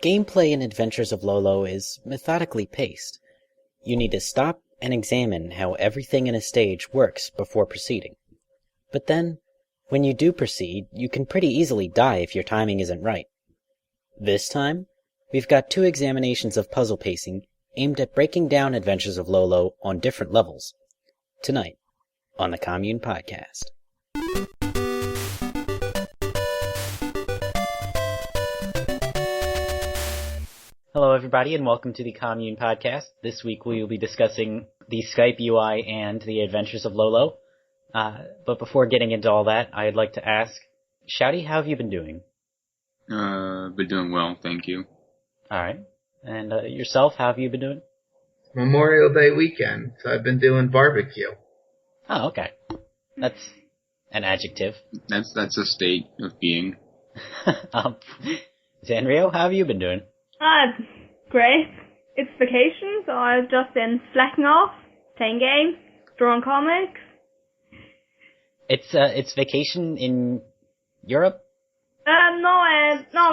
Gameplay in Adventures of Lolo is methodically paced. You need to stop and examine how everything in a stage works before proceeding. But then, when you do proceed, you can pretty easily die if your timing isn't right. This time, we've got 2 examinations of puzzle pacing aimed at breaking down Adventures of Lolo on different levels. Tonight, on the Commune podcast. Hello everybody and welcome to the Commune podcast. This week we will be discussing the Skype UI and the Adventures of Lolo. But before getting into all that, I'd like to ask, Shouty, how have you been doing? Been doing well, thank you. Alright. And yourself, how have you been doing? Memorial Day weekend, so I've been doing barbecue. Oh, okay. That's an adjective. That's a state of being. Zanrio, how have you been doing? Great. It's vacation, so I've just been slacking off, playing games, drawing comics. It's vacation in Europe? No,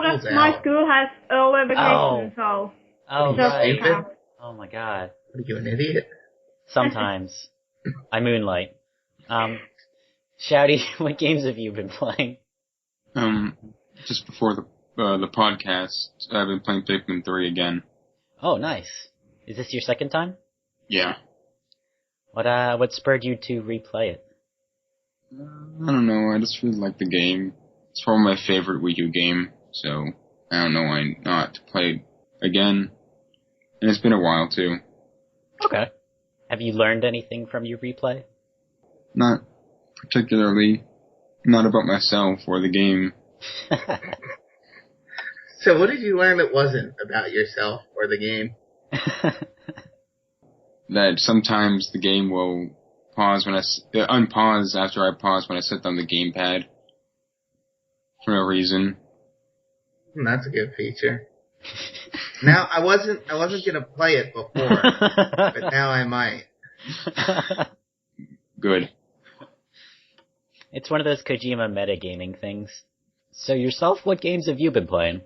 that's my school has early vacation, so. Oh, just right. Oh my god. What are you, an idiot? Sometimes. I moonlight. Shouty, what games have you been playing? Just before the podcast, I've been playing Pikmin 3 again. Oh, nice. Is this your second time? Yeah. What spurred you to replay it? I don't know, I just really like the game. It's probably my favorite Wii U game, so I don't know why not to play it again. And it's been a while, too. Okay. Have you learned anything from your replay? Not particularly. Not about myself or the game. So what did you learn that wasn't about yourself or the game? That sometimes the game will pause when unpause after I pause when I set down the gamepad. For no reason. That's a good feature. Now, I wasn't gonna play it before, but now I might. Good. It's one of those Kojima metagaming things. So yourself, what games have you been playing?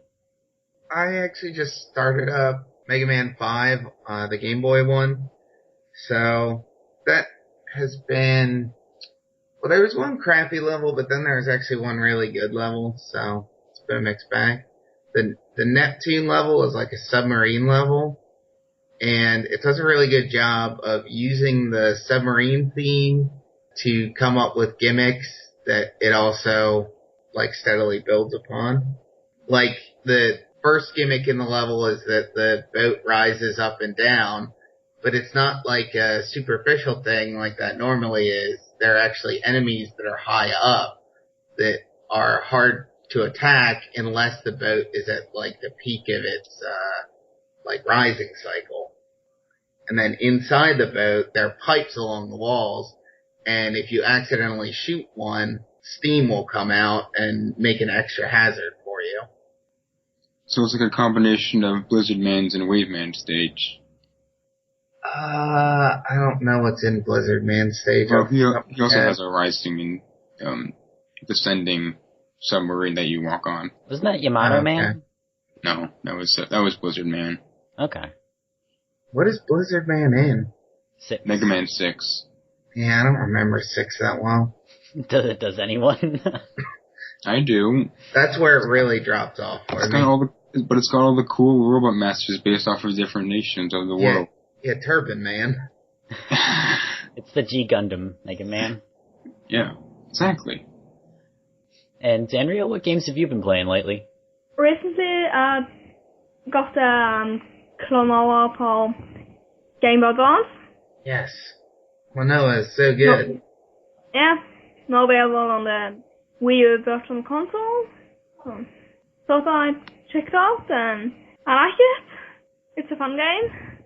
I actually just started up Mega Man 5, the Game Boy one. So, that has been... Well, there was one crappy level, but then there was actually one really good level, so it's been a mixed bag. The Neptune level is like a submarine level, and it does a really good job of using the submarine theme to come up with gimmicks that it also, like, steadily builds upon. Like, the first gimmick in the level is that the boat rises up and down, but it's not like a superficial thing like that normally is. There are actually enemies that are high up that are hard to attack unless the boat is at, like, the peak of its, rising cycle. And then inside the boat, there are pipes along the walls, and if you accidentally shoot one, steam will come out and make an extra hazard for you. So it's like a combination of Blizzard Man's and Wave Man's stage. I don't know what's in Blizzard Man's stage. Well, he also has a rising and descending submarine that you walk on. Wasn't that Yamato Man? No, that was Blizzard Man. Okay. What is Blizzard Man in? 6. Mega Man 6. Yeah, I don't remember 6 that well. Does anyone? I do. That's where it really dropped off for me. But it's got all the cool robot masters based off of different nations of the world. Yeah, Turban Man. It's the G Gundam Mega Man. Yeah, exactly. And Zanrio, what games have you been playing lately? Recently, got Clonoa på Game Boy Advance. Yes. Manoa is so good. Yeah, now available on the Wii U Virtual Console. Thought I'd check it out, and I like it. It's a fun game.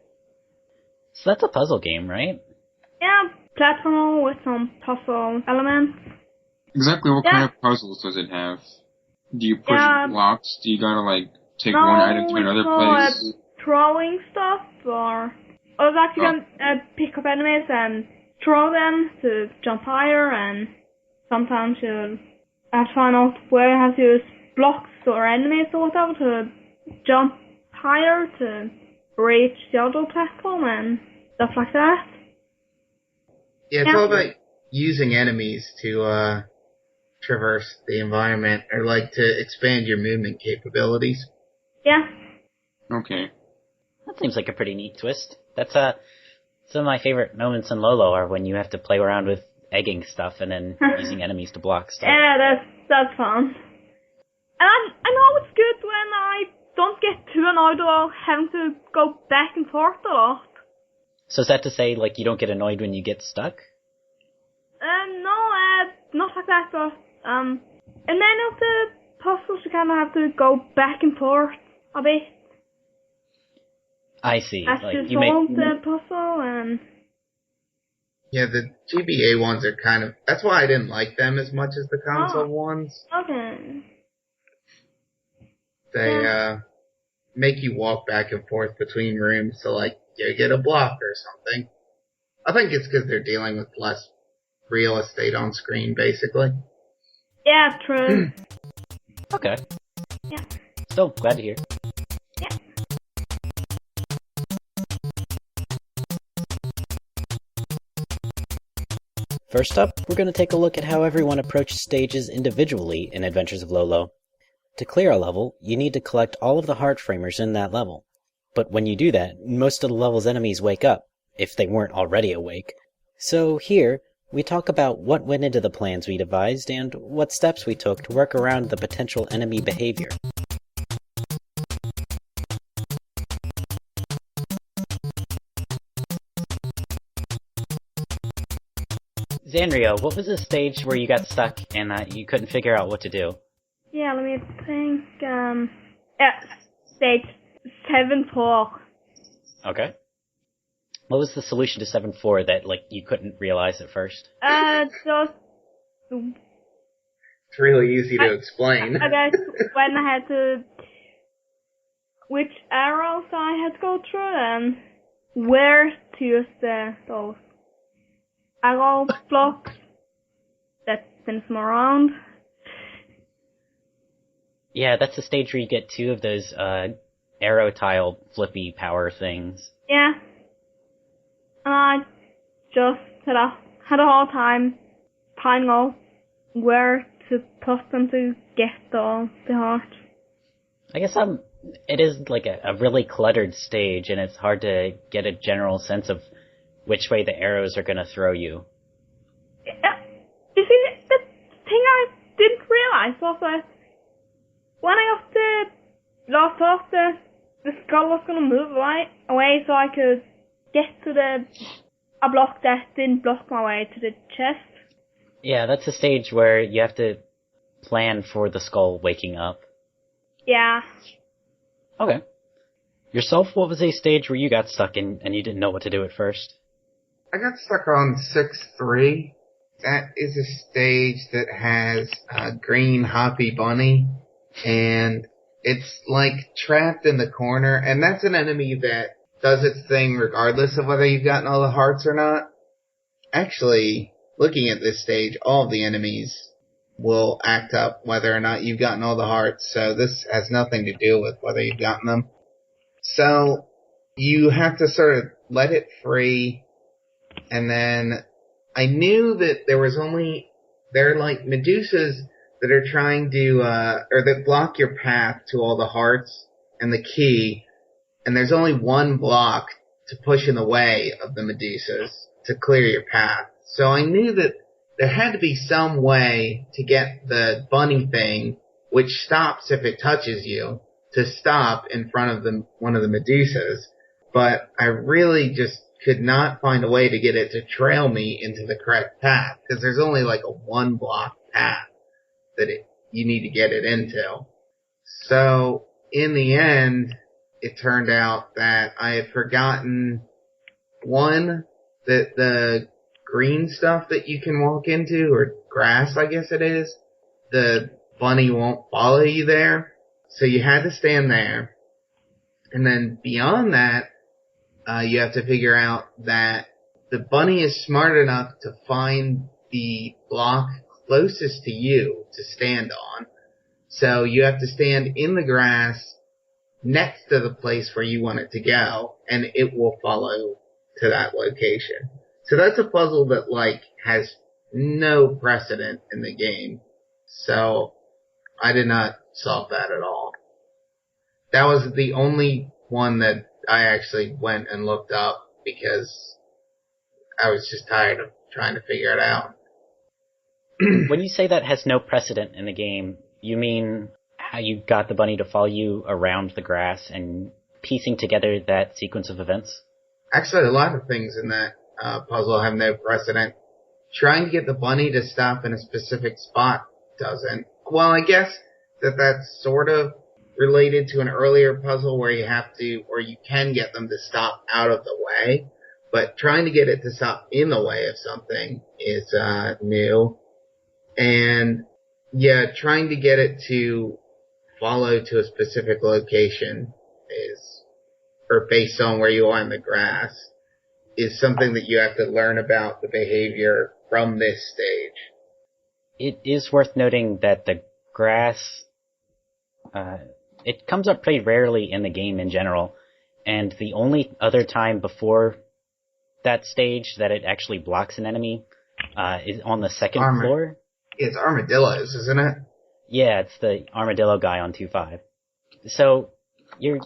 So that's a puzzle game, right? Yeah, platformer with some puzzle elements. Exactly what kind of puzzles does it have? Do you push blocks? Do you gotta, like, take one item to another place? Throwing stuff, or like you can pick up enemies and throw them to jump higher, and sometimes you have to find out where you have to use blocks or enemies or whatever to jump higher to reach the other platform and stuff like that. Yeah, it's all about using enemies to traverse the environment, or like to expand your movement capabilities. Yeah. Okay. That seems like a pretty neat twist. That's some of my favorite moments in Lolo are when you have to play around with egging stuff and then using enemies to block stuff. Yeah, that's fun. And I know it's good when I don't get too annoyed or having to go back and forth a lot. So is that to say, like, you don't get annoyed when you get stuck? No, not like that, but, in many of the puzzles you kind of have to go back and forth a bit. I see. As Like, to solve the puzzle, and... Yeah, the GBA ones are kind of... That's why I didn't like them as much as the console ones. Okay. They make you walk back and forth between rooms to, like, you get a block or something. I think it's because they're dealing with less real estate on screen, basically. Yeah, true. Okay. Yeah. Still, glad to hear. Yeah. First up, we're going to take a look at how everyone approaches stages individually in Adventures of Lolo. To clear a level, you need to collect all of the heart framers in that level. But when you do that, most of the level's enemies wake up, if they weren't already awake. So here, we talk about what went into the plans we devised and what steps we took to work around the potential enemy behavior. Zanrio, what was the stage where you got stuck and you couldn't figure out what to do? Yeah, let me think, stage 7-4. Okay. What was the solution to 7-4 that, like, you couldn't realize at first? Just... It's really easy to explain. I guess when I had to... Which arrows I had to go through and where to use those arrow blocks that spins them around. Yeah, that's the stage where you get two of those arrow tile flippy power things. Yeah. And I just had a hard time finding out where to put them to get the heart. I guess it is like a really cluttered stage, and it's hard to get a general sense of which way the arrows are going to throw you. Yeah. You see, the thing I didn't realize was that when I got the last off, the skull was going to move away so I could get to a block that didn't block my way to the chest. Yeah, that's a stage where you have to plan for the skull waking up. Yeah. Okay. Yourself, what was a stage where you got stuck and you didn't know what to do at first? I got stuck on 6-3. That is a stage that has a green hoppy bunny, and it's like trapped in the corner, and that's an enemy that does its thing regardless of whether you've gotten all the hearts or not. Actually, looking at this stage, all of the enemies will act up whether or not you've gotten all the hearts, so this has nothing to do with whether you've gotten them. So, you have to sort of let it free, and then I knew that there are like Medusas that are trying to, or that block your path to all the hearts and the key, and there's only one block to push in the way of the Medusas to clear your path. So I knew that there had to be some way to get the bunny thing, which stops if it touches you, to stop in front of one of the Medusas. But I really just could not find a way to get it to trail me into the correct path, because there's only like a one block path that you need to get it into. So in the end, it turned out that I had forgotten, one, that the green stuff that you can walk into, or grass I guess it is, the bunny won't follow you there, so you had to stand there. And then beyond that, you have to figure out that the bunny is smart enough to find the block closest to you to stand on. So you have to stand in the grass next to the place where you want it to go, and it will follow to that location. So that's a puzzle that, like, has no precedent in the game. So I did not solve that at all. That was the only one that I actually went and looked up because I was just tired of trying to figure it out. When you say that has no precedent in the game, you mean how you got the bunny to follow you around the grass and piecing together that sequence of events? Actually, a lot of things in that puzzle have no precedent. Trying to get the bunny to stop in a specific spot doesn't. Well, I guess that's sort of related to an earlier puzzle where you have to, or you can get them to stop out of the way, but trying to get it to stop in the way of something is new. And yeah, trying to get it to follow to a specific location or based on where you are in the grass, is something that you have to learn about the behavior from this stage. It is worth noting that the grass, it comes up pretty rarely in the game in general, and the only other time before that stage that it actually blocks an enemy is on the second floor. It's armadillos, isn't it? Yeah, it's the armadillo guy on 2-5. So you're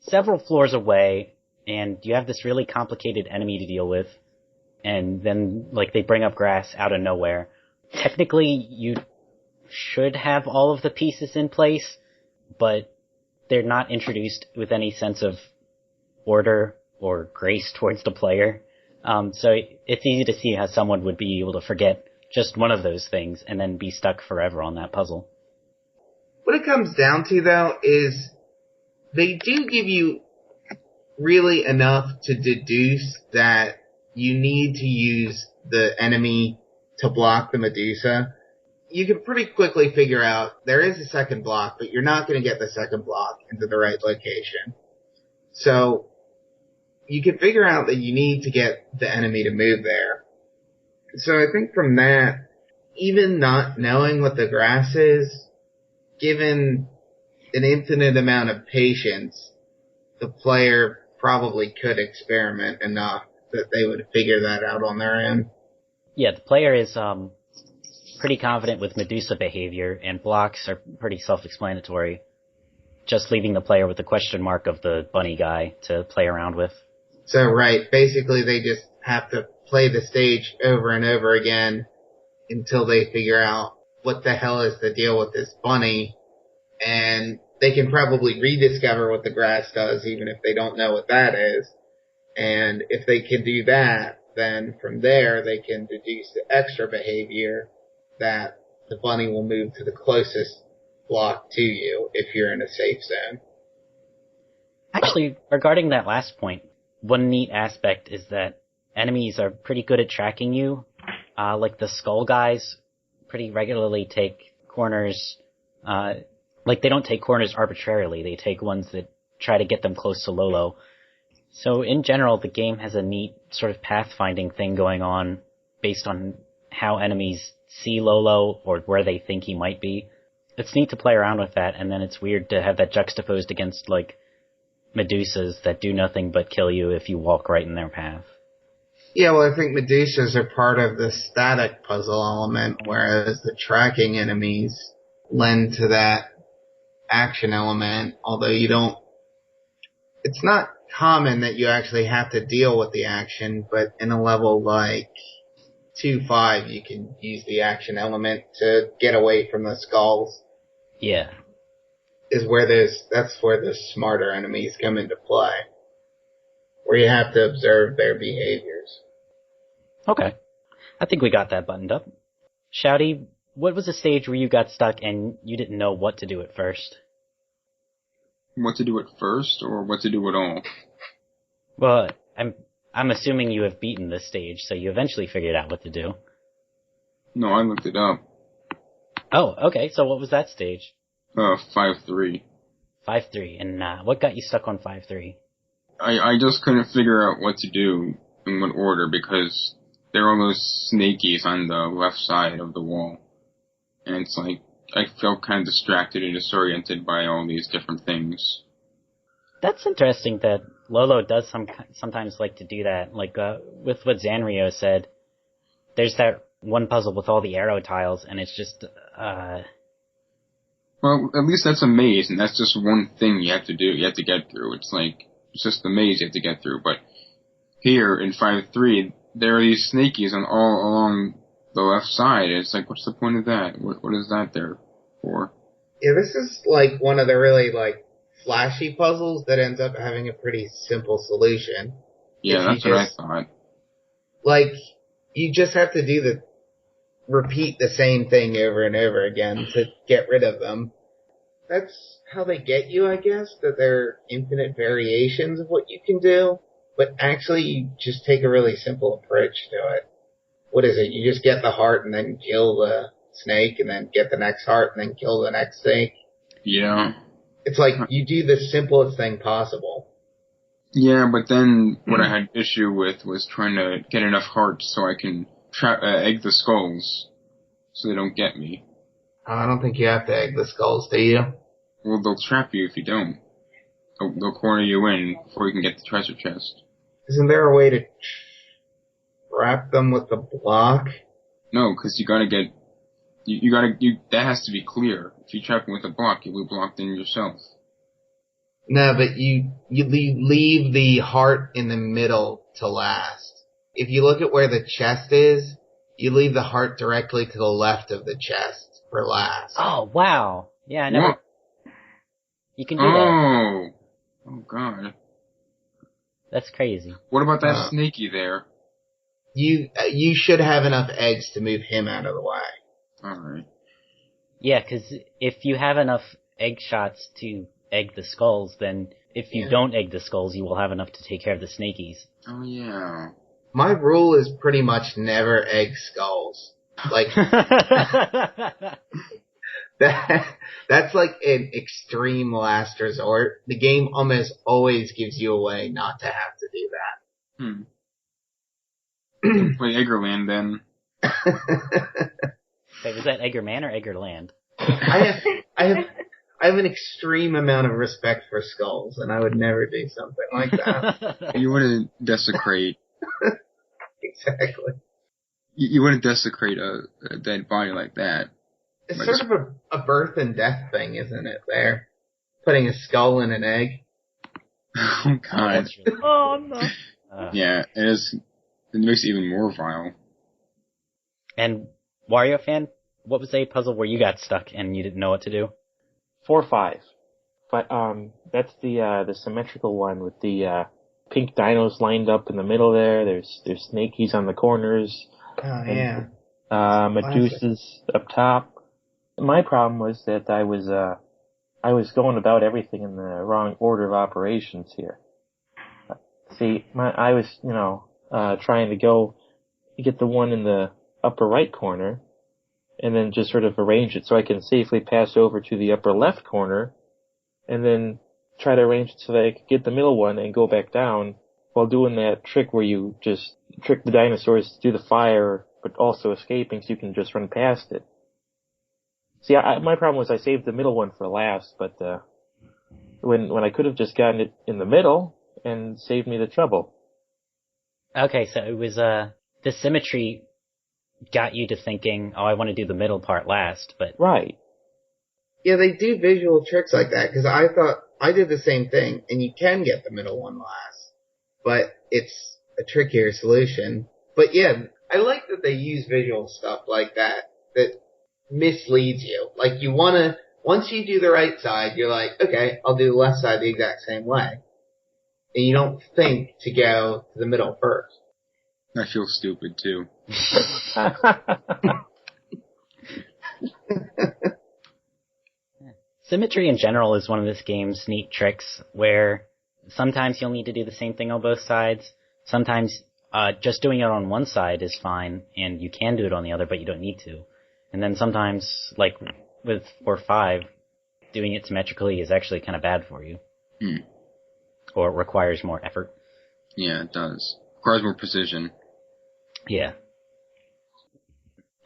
several floors away, and you have this really complicated enemy to deal with, and then, like, they bring up grass out of nowhere. Technically, you should have all of the pieces in place, but they're not introduced with any sense of order or grace towards the player. So it's easy to see how someone would be able to forget just one of those things and then be stuck forever on that puzzle. What it comes down to, though, is they do give you really enough to deduce that you need to use the enemy to block the Medusa. You can pretty quickly figure out there is a second block, but you're not going to get the second block into the right location. So you can figure out that you need to get the enemy to move there. So I think from that, even not knowing what the grass is, given an infinite amount of patience, the player probably could experiment enough that they would figure that out on their own. Yeah, the player is pretty confident with Medusa behavior, and blocks are pretty self-explanatory. Just leaving the player with the question mark of the bunny guy to play around with. So, right, basically they just have to play the stage over and over again until they figure out what the hell is the deal with this bunny, and they can probably rediscover what the grass does even if they don't know what that is. And if they can do that, then from there they can deduce the extra behavior that the bunny will move to the closest block to you if you're in a safe zone. Actually, regarding that last point, one neat aspect is that enemies are pretty good at tracking you. Like the skull guys pretty regularly take corners, like they don't take corners arbitrarily, they take ones that try to get them close to Lolo. So in general, the game has a neat sort of pathfinding thing going on based on how enemies see Lolo or where they think he might be. It's neat to play around with that, and then it's weird to have that juxtaposed against, like, Medusas that do nothing but kill you if you walk right in their path. Yeah, well, I think Medusas are part of the static puzzle element, whereas the tracking enemies lend to that action element, although you don't... It's not common that you actually have to deal with the action, but in a level like 2-5, you can use the action element to get away from the skulls. Yeah. That's where the smarter enemies come into play, where you have to observe their behaviors. Okay. I think we got that buttoned up. Shouty, what was the stage where you got stuck and you didn't know what to do at first? What to do at first, or what to do at all? Well, I'm assuming you have beaten this stage, so you eventually figured out what to do. No, I looked it up. Oh, okay, so what was that stage? 5-3. 5-3, and what got you stuck on 5-3? I just couldn't figure out what to do in what order, because there are all those snakies on the left side of the wall. And it's like, I felt kind of distracted and disoriented by all these different things. That's interesting that Lolo does sometimes like to do that. Like, with what Zanrio said, there's that one puzzle with all the arrow tiles, and it's just, Well, at least that's a maze, and that's just one thing you have to do. You have to get through. It's just the maze you have to get through. But here in 5.3, there are these snakies on all along the left side. It's like, what's the point of that? What is that there for? Yeah, this is like one of the really like flashy puzzles that ends up having a pretty simple solution. Yeah, that's what I thought. Like, you just have to repeat the same thing over and over again to get rid of them. That's how they get you, I guess, that there are infinite variations of what you can do, but actually you just take a really simple approach to it. What is it? You just get the heart and then kill the snake, and then get the next heart and then kill the next snake. Yeah. It's like you do the simplest thing possible. Yeah, but then what I had issue with was trying to get enough hearts so I can egg the skulls so they don't get me. I don't think you have to egg the skulls, do you? Well, they'll trap you if you don't. They'll corner you in before you can get the treasure chest. Isn't there a way to trap them with the block? No, because you gotta get... that has to be clear. If you trap them with a block, you'll be blocked in yourself. No, but you leave the heart in the middle to last. If you look at where the chest is, you leave the heart directly to the left of the chest for last. oh, wow. Yeah, I never... What? You can do that. Oh, God. That's crazy. What about that snaky there? You should have enough eggs to move him out of the way. Alright. Yeah, because if you have enough egg shots to egg the skulls, then if you don't egg the skulls, you will have enough to take care of the snakies. Oh, yeah. My rule is pretty much never egg skulls. Like, that's like an extreme last resort. The game almost always gives you a way not to have to do that. Play Eggerland then. Wait, was that Eggerman or Eggerland? I have an extreme amount of respect for skulls, and I would never do something like that. You wouldn't desecrate... Exactly. You wouldn't desecrate a dead body like that. It's sort of a birth and death thing, isn't it, there? Putting a skull in an egg. Oh, God. Oh, no. Yeah, it is. It makes it even more vile. And Wario fan, what was a puzzle where you got stuck and you didn't know what to do? 4-5. But that's the symmetrical one with the pink dinos lined up in the middle there. There's snakies on the corners. Oh, yeah. Medusas up top. My problem was that I was going about everything in the wrong order of operations here. See, I was, trying to go get the one in the upper right corner, and then just sort of arrange it so I can safely pass over to the upper left corner, and then try to arrange it so that I could get the middle one and go back down while doing that trick where you just trick the dinosaurs to do the fire, but also escaping so you can just run past it. See, my problem was I saved the middle one for last, but when I could have just gotten it in the middle and saved me the trouble. Okay, so it was, the symmetry got you to thinking, oh, I want to do the middle part last, but... Right. Yeah, they do visual tricks like that, because I thought I did the same thing, and you can get the middle one last, but it's a trickier solution. But yeah, I like that they use visual stuff like that misleads you. Like, once you do the right side, you're like, okay, I'll do the left side the exact same way. And you don't think to go to the middle first. I feel stupid, too. Symmetry in general is one of this game's neat tricks, where sometimes you'll need to do the same thing on both sides. Sometimes just doing it on one side is fine, and you can do it on the other, but you don't need to. And then sometimes, like with 4-5, doing it symmetrically is actually kind of bad for you. Or it requires more effort. Yeah, it does. Requires more precision. Yeah.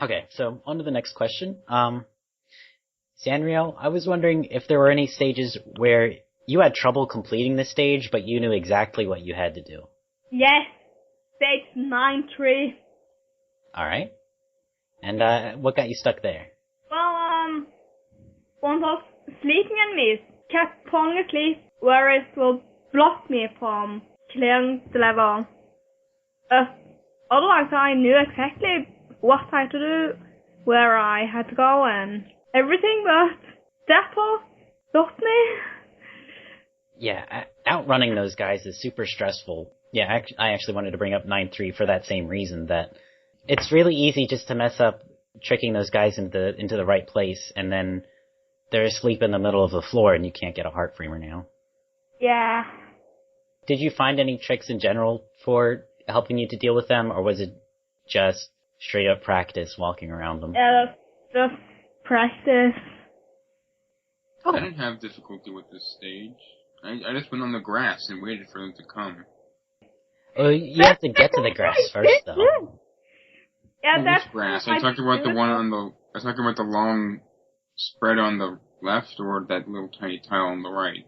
Okay, so on to the next question. Sanrio, I was wondering if there were any stages where You had trouble completing the stage, but you knew exactly what you had to do. Yes, stage 9-3. Alright. And, what got you stuck there? Well, one of sleeping enemies kept falling asleep, where it will block me from clearing the level. Otherwise I knew exactly what I had to do, where I had to go and everything, but that part stopped me. Yeah, outrunning those guys is super stressful. Yeah, I actually wanted to bring up 9-3 for that same reason, that it's really easy just to mess up tricking those guys into the right place, and then they're asleep in the middle of the floor and you can't get a heart framer now. Yeah. Did you find any tricks in general for helping you to deal with them, or was it just straight up practice walking around them? Yeah, just practice. I didn't have difficulty with this stage. I just went on the grass and waited for them to come. Oh, you have to get to the grass first, though. Yeah, that's Which grass? I talking about the one on the. I talking about the long spread on the left, or that little tiny tile on the right.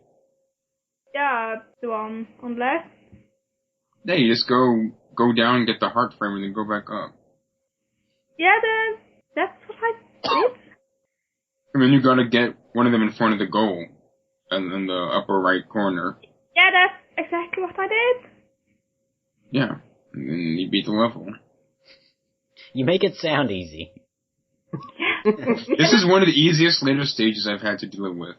Yeah, the one on the left. Yeah, you just go down and get the heart frame and then go back up. Yeah, that's what I did. And then you gotta get one of them in front of the goal, and in the upper right corner. Yeah, that's exactly what I did. Yeah, and then you beat the level. You make it sound easy. This is one of the easiest later stages I've had to deal with.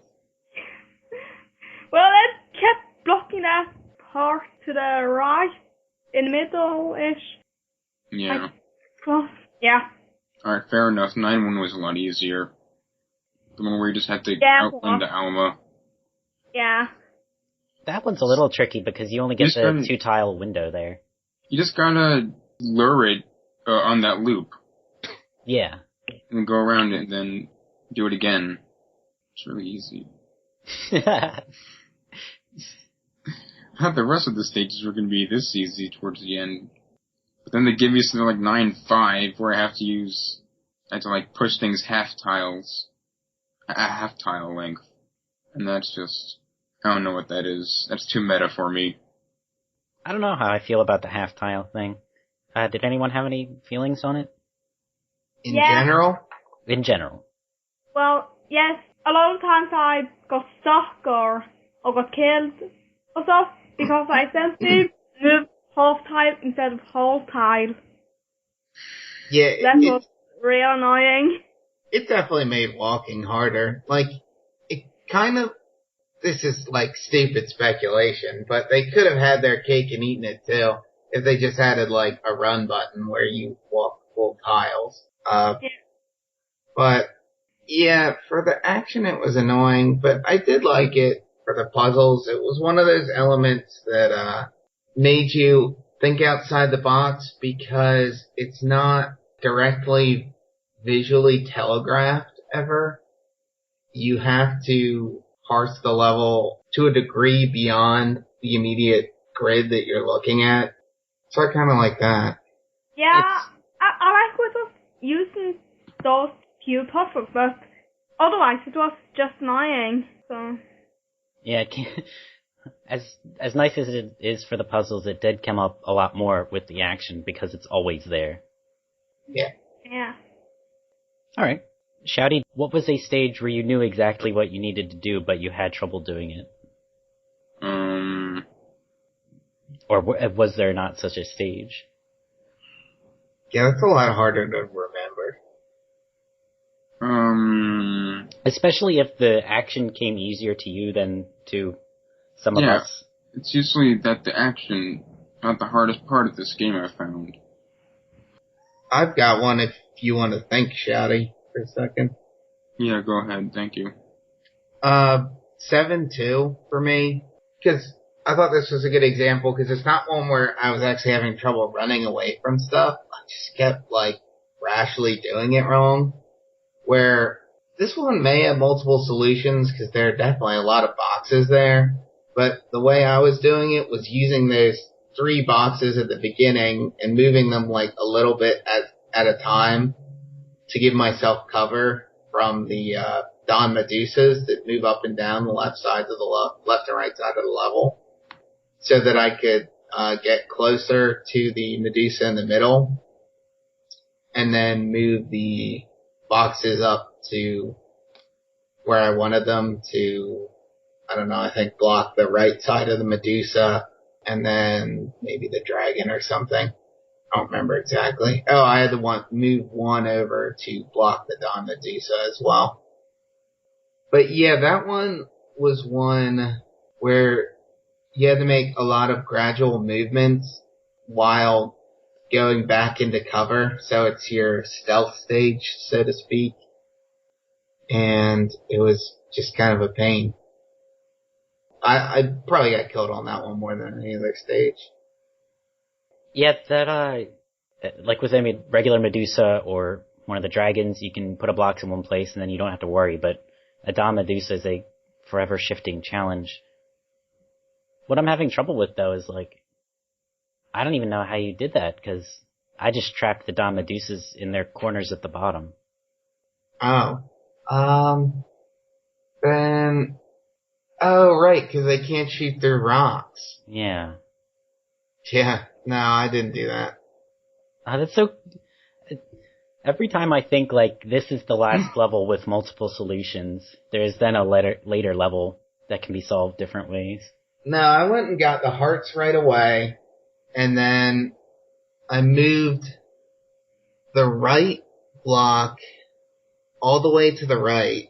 Well, it kept blocking that part to the right, in the middle-ish. Yeah. Yeah. Alright, fair enough. 9-1 was a lot easier. The one where you just had to outrun the Alma. Yeah. That one's a little tricky because you only get the 2-tile window there. You just gotta lure it on that loop. Yeah. And go around it and then do it again. It's really easy. I thought the rest of the stages were going to be this easy towards the end. But then they give you something like 9-5 where I have to like push things half tile length. And that's just, I don't know what that is. That's too meta for me. I don't know how I feel about the half tile thing. Did anyone have any feelings on it? In general? In general. Well, yes, a lot of times I got stuck or got killed or stuff because I essentially moved half tile instead of whole tile. Yeah, that was real annoying. It definitely made walking harder. Like, it kind of, this is like stupid speculation, but they could have had their cake and eaten it too if they just added like a run button where you walk full tiles. But yeah, for the action it was annoying, but I did like it for the puzzles. It was one of those elements that made you think outside the box because it's not directly visually telegraphed ever. You have to parse the level to a degree beyond the immediate grid that you're looking at. So I kind of like that. Yeah, I like with using those few puzzles, but otherwise it was just annoying. So yeah, as nice as it is for the puzzles, it did come up a lot more with the action because it's always there. Yeah. Yeah. All right, Shouty, what was a stage where you knew exactly what you needed to do, but you had trouble doing it? Or was there not such a stage? Yeah, that's a lot harder to remember. Especially if the action came easier to you than to some of us. It's usually that the action, not the hardest part of this game, I found. I've got one if you want to think, Shouty, for a second. Yeah, go ahead. Thank you. 7-2 for me, because I thought this was a good example, because it's not one where I was actually having trouble running away from stuff. I just kept, rashly doing it wrong. Where this one may have multiple solutions, because there are definitely a lot of boxes there, but the way I was doing it was using those 3 boxes at the beginning and moving them, a little bit at a time to give myself cover from the Dawn Medusas that move up and down the left and right side of the level, so that I could get closer to the Medusa in the middle, and then move the boxes up to where I wanted them to. I don't know. I think block the right side of the Medusa, and then maybe the dragon or something. I don't remember exactly. Oh, I had to move one over to block the Dawn Medusa as well. But yeah, that one was one where you had to make a lot of gradual movements while going back into cover. So it's your stealth stage, so to speak. And it was just kind of a pain. I probably got killed on that one more than any other stage. Yeah, that, like with any regular Medusa or one of the dragons, you can put a block in one place and then you don't have to worry, but a Dawn Medusa is a forever shifting challenge. What I'm having trouble with, though, is, like, I don't even know how you did that, because I just trapped the Dawn Medusas in their corners at the bottom. Oh. Then... Oh, right, because they can't shoot through rocks. Yeah. Yeah, no, I didn't do that. That's so... Every time I think, like, this is the last level with multiple solutions, there is then a later level that can be solved different ways. No, I went and got the hearts right away, and then I moved the right block all the way to the right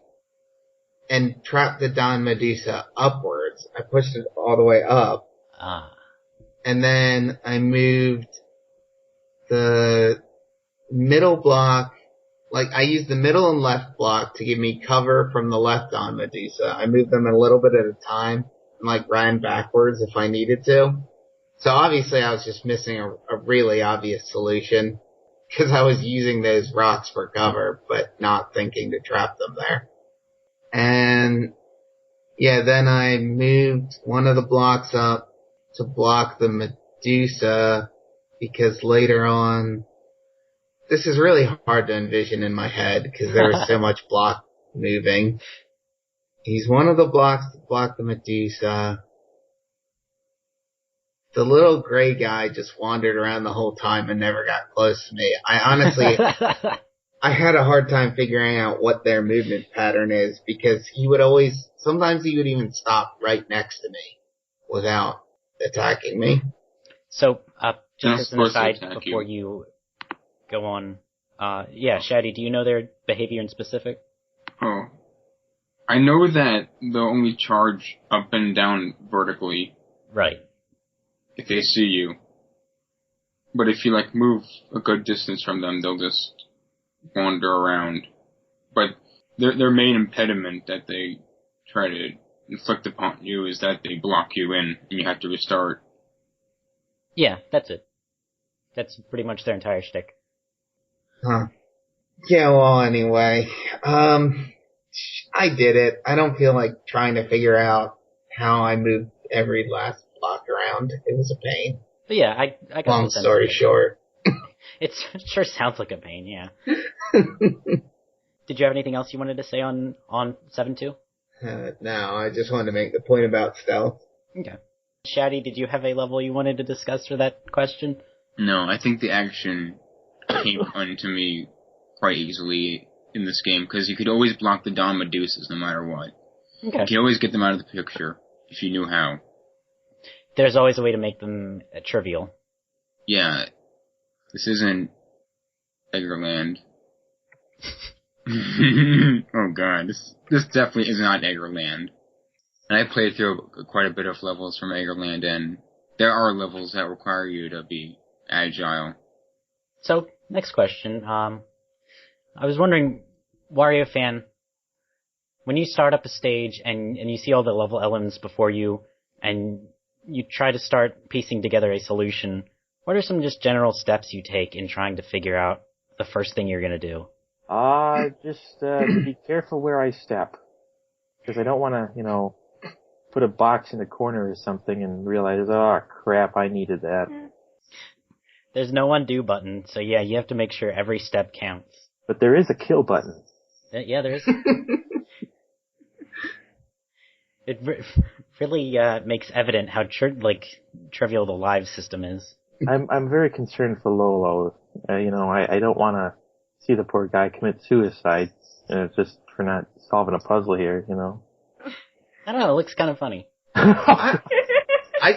and trapped the Dawn Medusa upwards. I pushed it all the way up. Ah. And then I moved the middle block, like I used the middle and left block to give me cover from the left Dawn Medusa. I moved them a little bit at a time and like ran backwards if I needed to. So obviously I was just missing a really obvious solution because I was using those rocks for cover, but not thinking to trap them there. And yeah, then I moved one of the blocks up to block the Medusa because later on, this is really hard to envision in my head because there was so much block moving. He's one of the blocks to block the Medusa. The little gray guy just wandered around the whole time and never got close to me. I honestly, I had a hard time figuring out what their movement pattern is because sometimes he would even stop right next to me without attacking me. So, just as an aside before you go on, Shaddy, do you know their behavior in specific? Oh. I know that they'll only charge up and down vertically. Right. If they see you. But if you, like, move a good distance from them, they'll just wander around. But their main impediment that they try to inflict upon you is that they block you in, and you have to restart. Yeah, that's it. That's pretty much their entire shtick. Huh. Yeah, well, anyway, I did it. I don't feel like trying to figure out how I moved every last block around. It was a pain. But yeah, I got long the sense story short. It sure sounds like a pain, yeah. Did you have anything else you wanted to say on 7-2? No, I just wanted to make the point about stealth. Okay. Shaddy, did you have a level you wanted to discuss for that question? No, I think the action came onto me quite easily in this game, because you could always block the Dawn Medusas no matter what. Okay. You could always get them out of the picture, if you knew how. There's always a way to make them trivial. Yeah. This isn't Eggerland. Oh god, this definitely is not Eggerland. And I played through quite a bit of levels from Eggerland, and there are levels that require you to be agile. So, next question. I was wondering, Wario fan, when you start up a stage and you see all the level elements before you, and you try to start piecing together a solution, what are some just general steps you take in trying to figure out the first thing you're going to do? Just be careful where I step. Because I don't want to, put a box in the corner or something and realize, oh crap, I needed that. There's no undo button, so yeah, you have to make sure every step counts. But there is a kill button. Yeah, there is. really makes evident how trivial the live system is. I'm very concerned for Lolo. I don't want to see the poor guy commit suicide, just for not solving a puzzle here, I don't know, it looks kind of funny. I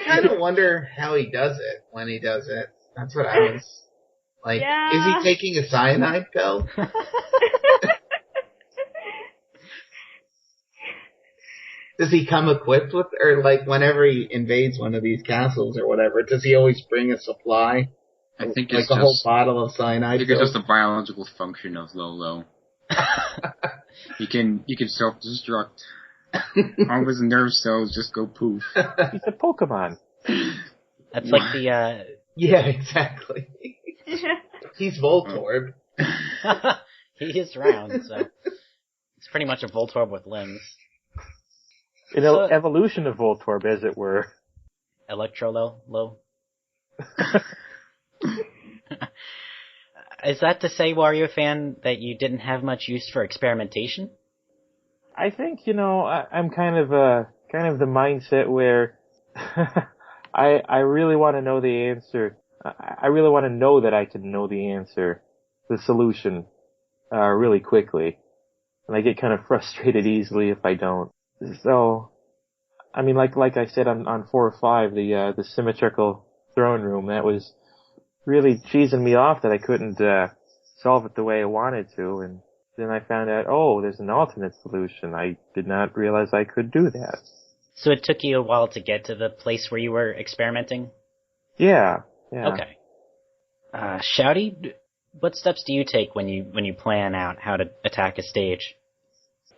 kind of wonder how he does it when he does it. That's what I was like. Yeah. Is he taking a cyanide pill? Does he come equipped with, or like whenever he invades one of these castles or whatever, does he always bring a supply? I think like it's a just, whole bottle of cyanide. I think it's just the biological function of Lolo. He can self-destruct. All of his nerve cells just go poof. He's a Pokemon. That's like the, Yeah, exactly. He's Voltorb. he is round, so it's pretty much a Voltorb with limbs. An evolution of Voltorb, as it were. Electrolo. Is that to say, Wario fan, that you didn't have much use for experimentation? I think, I'm kind of the mindset where I really want to know the answer. I really want to know that I can know the answer, the solution, really quickly. And I get kind of frustrated easily if I don't. So, I mean, like I said on 4 or 5, the symmetrical throne room, that was really cheesing me off that I couldn't solve it the way I wanted to, and then I found out, there's an alternate solution. I did not realize I could do that. So it took you a while to get to the place where you were experimenting? Yeah. Okay. Shouty, what steps do you take when you plan out how to attack a stage?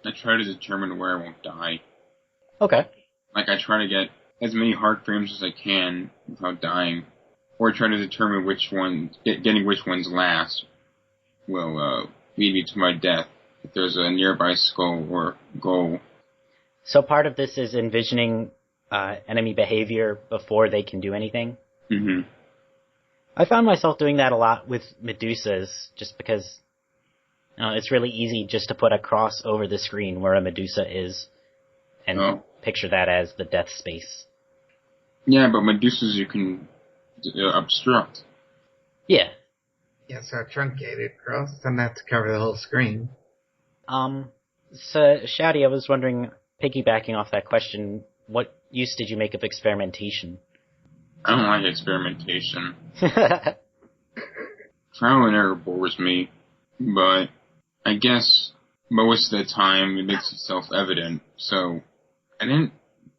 I try to determine where I won't die. Okay. Like, I try to get as many heart frames as I can without dying. Or try to determine getting which ones last will lead me to my death if there's a nearby skull or goal. So part of this is envisioning enemy behavior before they can do anything? Mm-hmm. I found myself doing that a lot with Medusas, just because it's really easy just to put a cross over the screen where a Medusa is, and picture that as the death space. Yeah, but Medusas you can obstruct. Yeah. Yeah, so a truncated cross doesn't have to cover the whole screen. So, Shouty, I was wondering, piggybacking off that question, what use did you make of experimentation? I don't like experimentation. Trial and error bores me, but I guess most of the time it makes itself evident, so I didn't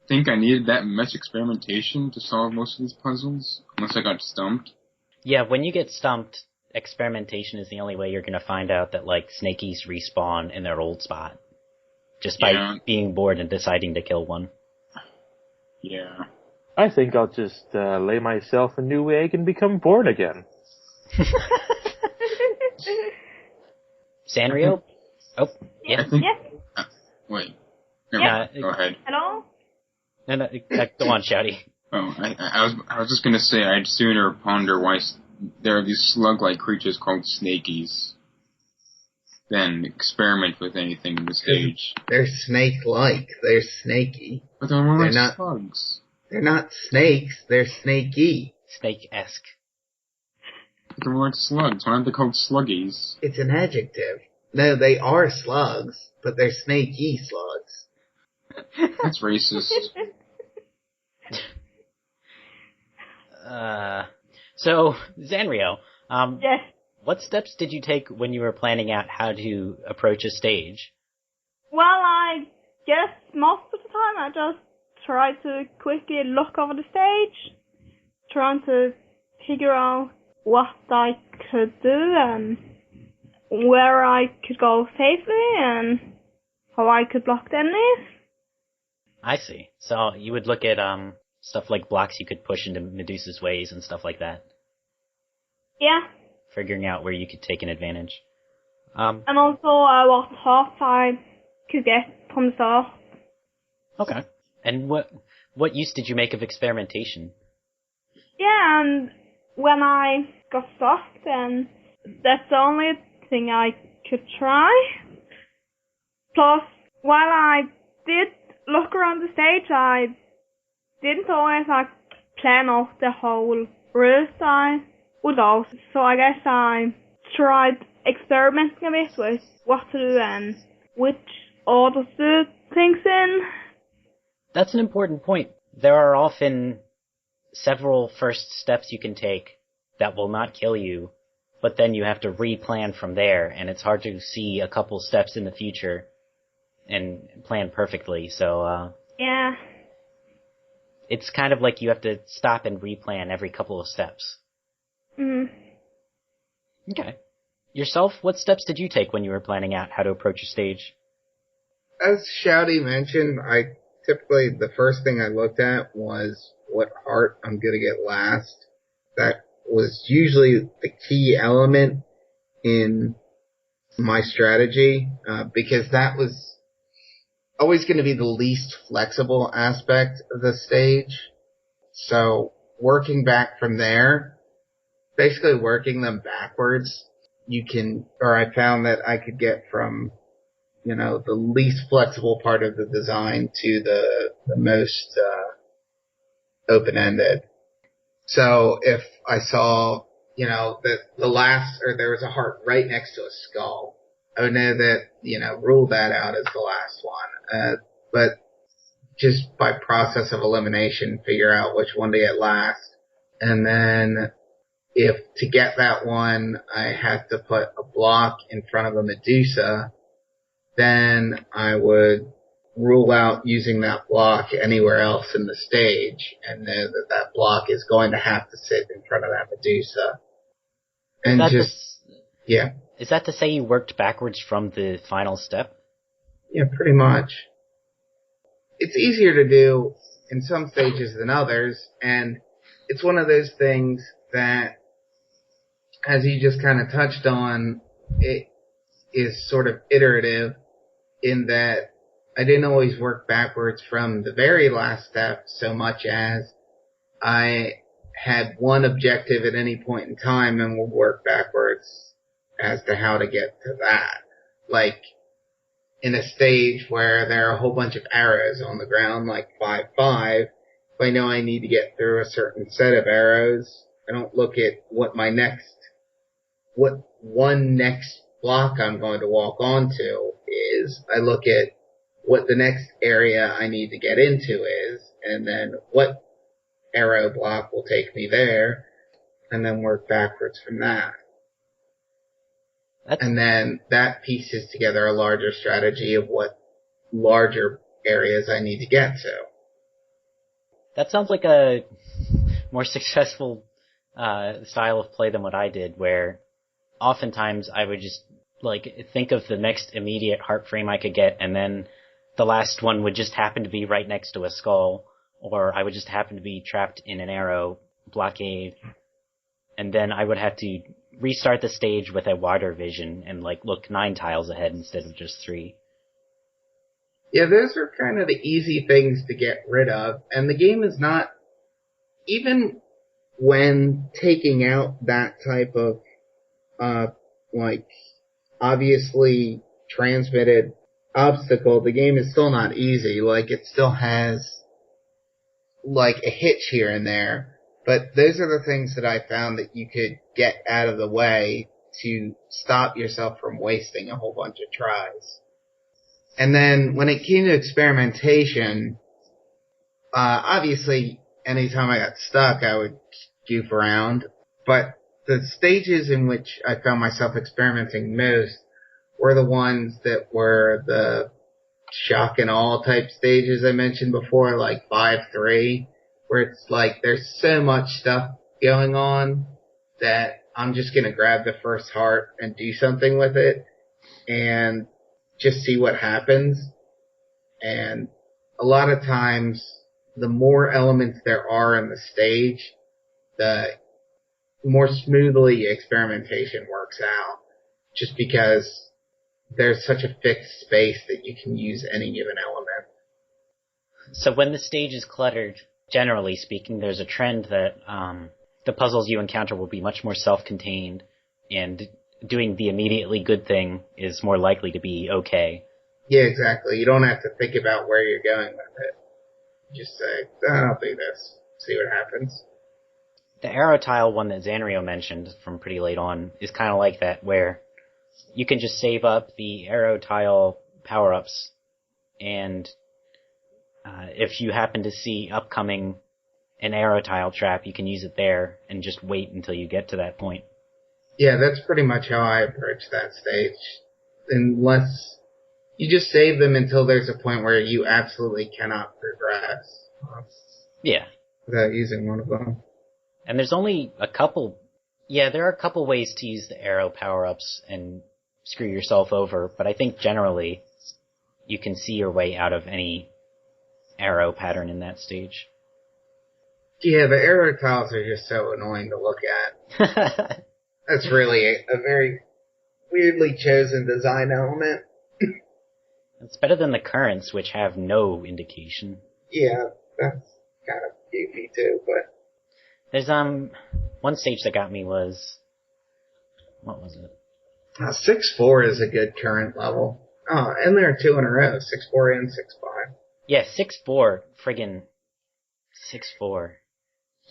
think I needed that much experimentation to solve most of these puzzles, unless I got stumped. Yeah, when you get stumped, experimentation is the only way you're going to find out that, snakies respawn in their old spot. Just by being bored and deciding to kill one. Yeah. I think I'll just lay myself a new egg and become born again. Sanrio? Oh, yeah. Wait. Go ahead. Hello? No, go on, Shouty. Oh, I was just gonna say I'd sooner ponder why there are these slug-like creatures called snakies than experiment with anything in the stage. They're snake-like. They're snaky. But they're more like slugs. They're not snakes. They're snaky. Snake-esque. They're more like slugs. Why aren't they called sluggies? It's an adjective. No, they are slugs, but they're snaky slugs. That's racist. So, Zanrio, Yes. what steps did you take when you were planning out how to approach a stage? Well, I guess most of the time I just try to quickly look over the stage, trying to figure out what I could do and where I could go safely and how I could block the enemies. I see. So you would look at stuff like blocks you could push into Medusa's ways and stuff like that. Yeah. Figuring out where you could take an advantage. And also what hops I could get from the start. Okay. And what use did you make of experimentation? Yeah, and when I got stuck, then that's the only thing I could try. Plus, while I did look around the stage, I didn't always like plan off the whole route I would also. So I guess I tried experimenting a bit with what to do and which order to do things in. That's an important point. There are often several first steps you can take that will not kill you, but then you have to re-plan from there, and it's hard to see a couple steps in the future and plan perfectly, so, Yeah. it's kind of like you have to stop and re-plan every couple of steps. Okay. Yourself, what steps did you take when you were planning out how to approach a stage? As Shouty mentioned, typically the first thing I looked at was what heart I'm going to get last. That was usually the key element in my strategy, because that was always going to be the least flexible aspect of the stage. So working back from there, basically working them backwards, I found that I could get from, the least flexible part of the design to the most open-ended. So if I saw, that there was a heart right next to a skull, I would know that, rule that out as the last one. But just by process of elimination, figure out which one to get last. And then if to get that one, I had to put a block in front of a Medusa, then I would rule out using that block anywhere else in the stage and know that that block is going to have to sit in front of that Medusa. And yeah. Is that to say you worked backwards from the final step? Yeah, pretty much. It's easier to do in some stages than others, and it's one of those things that, as you just kind of touched on, it is sort of iterative in that I didn't always work backwards from the very last step so much as I had one objective at any point in time and would work backwards as to how to get to that. Like in a stage where there are a whole bunch of arrows on the ground, like 5-5, if I know I need to get through a certain set of arrows, I don't look at what one next block I'm going to walk onto is. I look at what the next area I need to get into is, and then what arrow block will take me there, and then work backwards from that. And then that pieces together a larger strategy of what larger areas I need to get to. That sounds like a more successful style of play than what I did, where oftentimes I would just think of the next immediate heart frame I could get, and then the last one would just happen to be right next to a skull, or I would just happen to be trapped in an arrow blockade, and then I would have to restart the stage with a wider vision and look 9 tiles ahead instead of just 3. Yeah, those are kind of the easy things to get rid of, and the game is not, even when taking out that type of obviously transmitted obstacle, the game is still not easy. It still has a hitch here and there. But those are the things that I found that you could get out of the way to stop yourself from wasting a whole bunch of tries. And then when it came to experimentation, obviously anytime I got stuck, I would goof around. But the stages in which I found myself experimenting most were the ones that were the shock and awe type stages I mentioned before, like 5-3. Where it's there's so much stuff going on that I'm just going to grab the first heart and do something with it and just see what happens. And a lot of times, the more elements there are in the stage, the more smoothly experimentation works out. Just because there's such a fixed space that you can use any given element. So when the stage is cluttered, generally speaking, there's a trend that the puzzles you encounter will be much more self-contained, and doing the immediately good thing is more likely to be okay. Yeah, exactly. You don't have to think about where you're going with it. Just say, I'll do this. See what happens. The arrow tile one that Zanrio mentioned from pretty late on is kind of like that, where you can just save up the arrow tile power-ups, and if you happen to see upcoming an arrow tile trap, you can use it there and just wait until you get to that point. Yeah, that's pretty much how I approach that stage. Unless you just save them until there's a point where you absolutely cannot progress. Yeah. Without using one of them. And there's only a couple... Yeah, there are a couple ways to use the arrow power-ups and screw yourself over, but I think generally you can see your way out of any arrow pattern in that stage. Yeah, the arrow tiles are just so annoying to look at. That's really a very weirdly chosen design element. It's better than the currents, which have no indication. Yeah, that's kind of goofy too, but... There's, one stage that got me was... What was it? 6-4 is a good current level. Oh, and there are 2 in a row, 6-4 and 6-5. Yeah, 6-4, friggin' 6-4.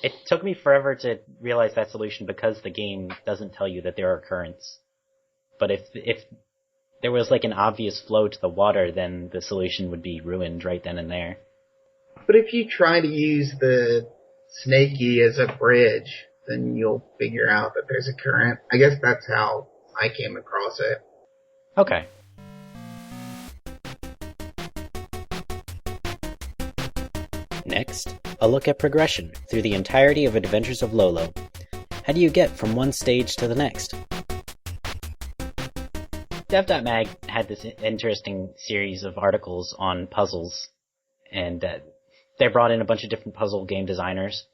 It took me forever to realize that solution because the game doesn't tell you that there are currents. But if there was like an obvious flow to the water, then the solution would be ruined right then and there. But if you try to use the snaky as a bridge, then you'll figure out that there's a current. I guess that's how I came across it. Okay. Next, a look at progression through the entirety of Adventures of Lolo. How do you get from one stage to the next? Dev.Mag had this interesting series of articles on puzzles, and they brought in a bunch of different puzzle game designers.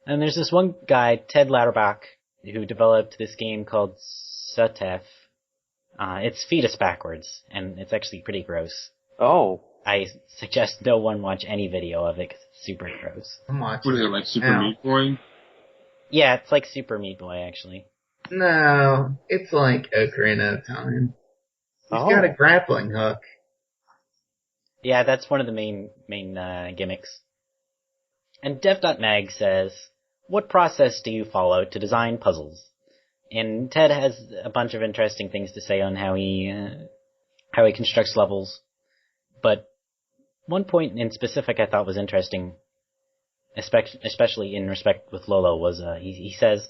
And there's this one guy, Ted Lauterbach, who developed this game called Sutef. It's fetus backwards, and it's actually pretty gross. Oh. I suggest no one watch any video of it because it's super gross. I'm watching. What is it, like Super Meat Boy? Yeah, it's like Super Meat Boy, actually. No, it's like Ocarina of Time. He's got a grappling hook. Yeah, that's one of the main gimmicks. And Dev.Mag says, what process do you follow to design puzzles? And Ted has a bunch of interesting things to say on how he constructs levels. But one point in specific I thought was interesting, especially in respect with Lolo, was he says,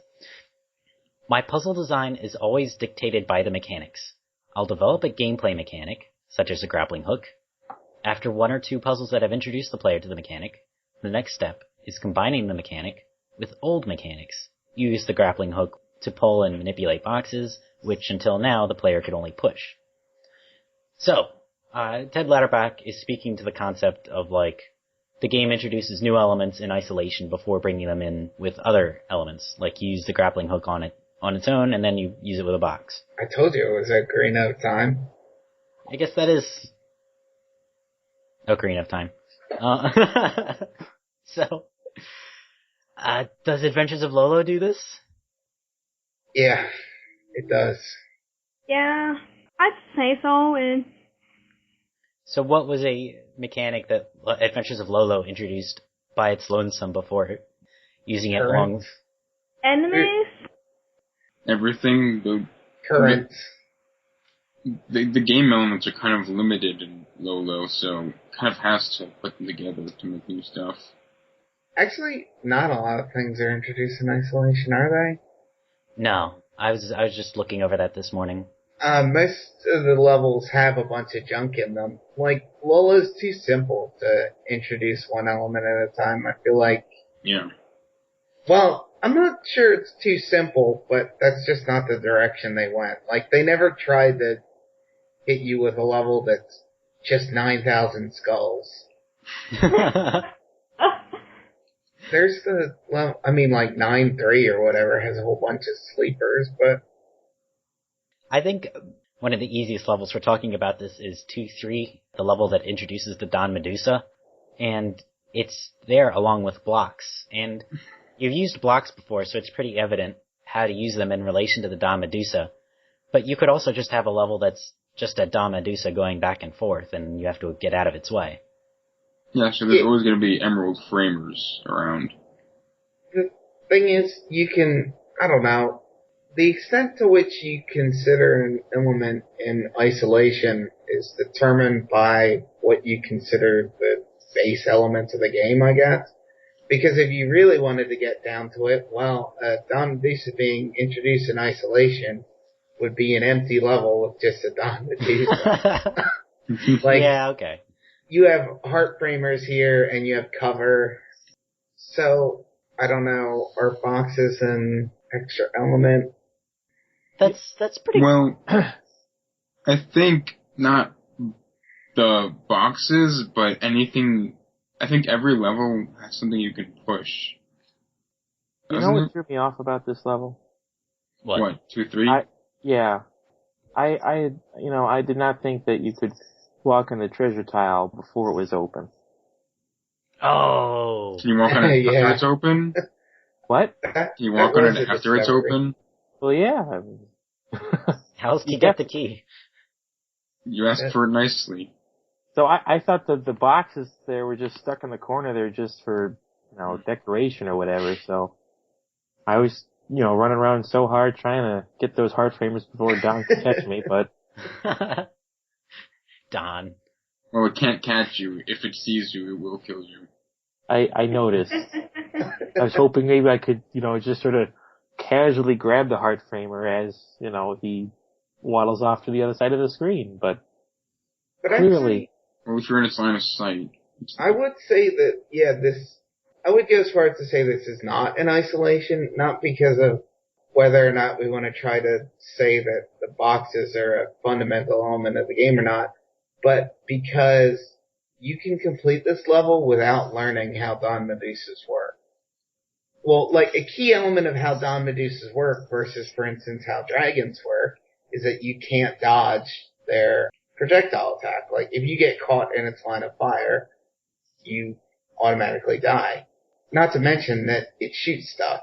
my puzzle design is always dictated by the mechanics. I'll develop a gameplay mechanic, such as a grappling hook. After 1 or 2 puzzles that have introduced the player to the mechanic, the next step is combining the mechanic with old mechanics. You use the grappling hook to pull and manipulate boxes, which until now the player could only push. So, Ted Lauterbach is speaking to the concept of, like, the game introduces new elements in isolation before bringing them in with other elements. Like, you use the grappling hook on its own, and then you use it with a box. I told you it was Ocarina of Time. I guess that is Ocarina of Time. So, does Adventures of Lolo do this? Yeah, it does. Yeah, I'd say so. So what was a mechanic that Adventures of Lolo introduced by its lonesome before using it along? Enemies? Everything. Currents. The game elements are kind of limited in Lolo, so kind of has to put them together to make new stuff. Actually, not a lot of things are introduced in isolation, are they? No, I was just looking over that this morning. Most of the levels have a bunch of junk in them. Like, Lolo's too simple to introduce one element at a time, I feel like. Yeah. Well, I'm not sure it's too simple, but that's just not the direction they went. Like, they never tried to hit you with a level that's just 9,000 skulls. There's the, well, I mean, like 9-3 or whatever has a whole bunch of sleepers, but... I think one of the easiest levels for talking about this is 2-3, the level that introduces the Don Medusa, and it's there along with blocks. And you've used blocks before, so it's pretty evident how to use them in relation to the Don Medusa. But you could also just have a level that's just a Dawn Medusa going back and forth, and you have to get out of its way. Yeah, so there's always going to be emerald framers around. The thing is, you can, I don't know, the extent to which you consider an element in isolation is determined by what you consider the base elements of the game, I guess. Because if you really wanted to get down to it, well, Dawn Medusa being introduced in isolation would be an empty level with just a Dawn Medusa. Yeah, okay. You have heart framers here and you have cover. So, I don't know, are boxes an extra element? That's pretty... Well, I think not the boxes, but anything... I think every level has something you can push. You know what threw me off about this level? What 2, 3? I did not think that you could walk on the treasure tile before it was open. Oh. Can you walk on it after it's open? What? Can you walk on it after it's open? Well, yeah. How else do you get the key? You asked for it nicely. So I thought that the boxes there were just stuck in the corner there just for, decoration or whatever. So I was, running around so hard trying to get those heart framers before Don could catch me, but... Don. Well, it can't catch you. If it sees you, it will kill you. I noticed. I was hoping maybe I could, just sort of casually grab the heart framer as, he waddles off to the other side of the screen, but clearly... Well, if you're in its line of sight. I would say that, I would go as far as to say this is not an isolation, not because of whether or not we want to try to say that the boxes are a fundamental element of the game or not, but because you can complete this level without learning how Dawn Medusas work. Well, like, a key element of how Dawn Medusas work versus, for instance, how dragons work is that you can't dodge their projectile attack. Like, if you get caught in its line of fire, you automatically die. Not to mention that it shoots stuff.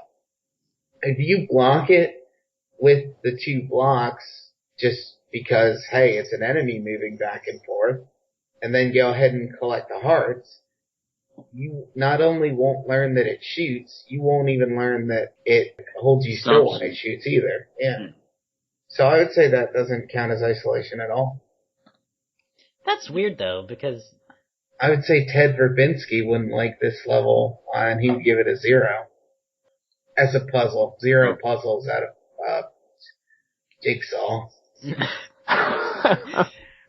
If you block it with the 2 blocks just because, hey, it's an enemy moving back and forth, and then go ahead and collect the hearts, you not only won't learn that it shoots, you won't even learn that it holds you still when it shoots either. Yeah. So I would say that doesn't count as isolation at all. That's weird, though, because... I would say Ted Verbinski wouldn't like this level, and he would give it a 0. As a puzzle. 0 puzzles out of Jigsaw.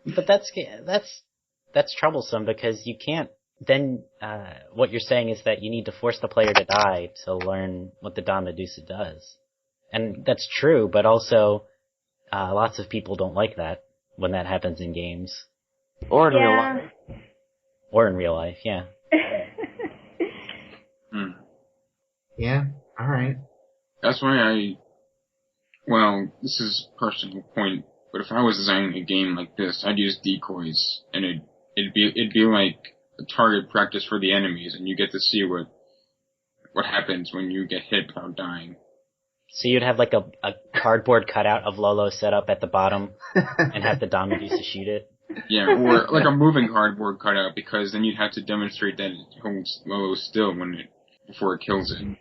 But that's troublesome, because you can't... Then, what you're saying is that you need to force the player to die to learn what the Dawn Medusa does. And that's true, but also, lots of people don't like that when that happens in games. Or in real life. Or in real life, yeah. Yeah, alright. That's why this is a personal point, but if I was designing a game like this, I'd use decoys, and it'd be like a target practice for the enemies, and you get to see what happens when you get hit without dying. So you'd have like a cardboard cutout of Lolo set up at the bottom, and have the Dawn Medusa shoot it? Yeah, or like a moving cardboard cutout, because then you'd have to demonstrate that it holds Lolo still before it kills it.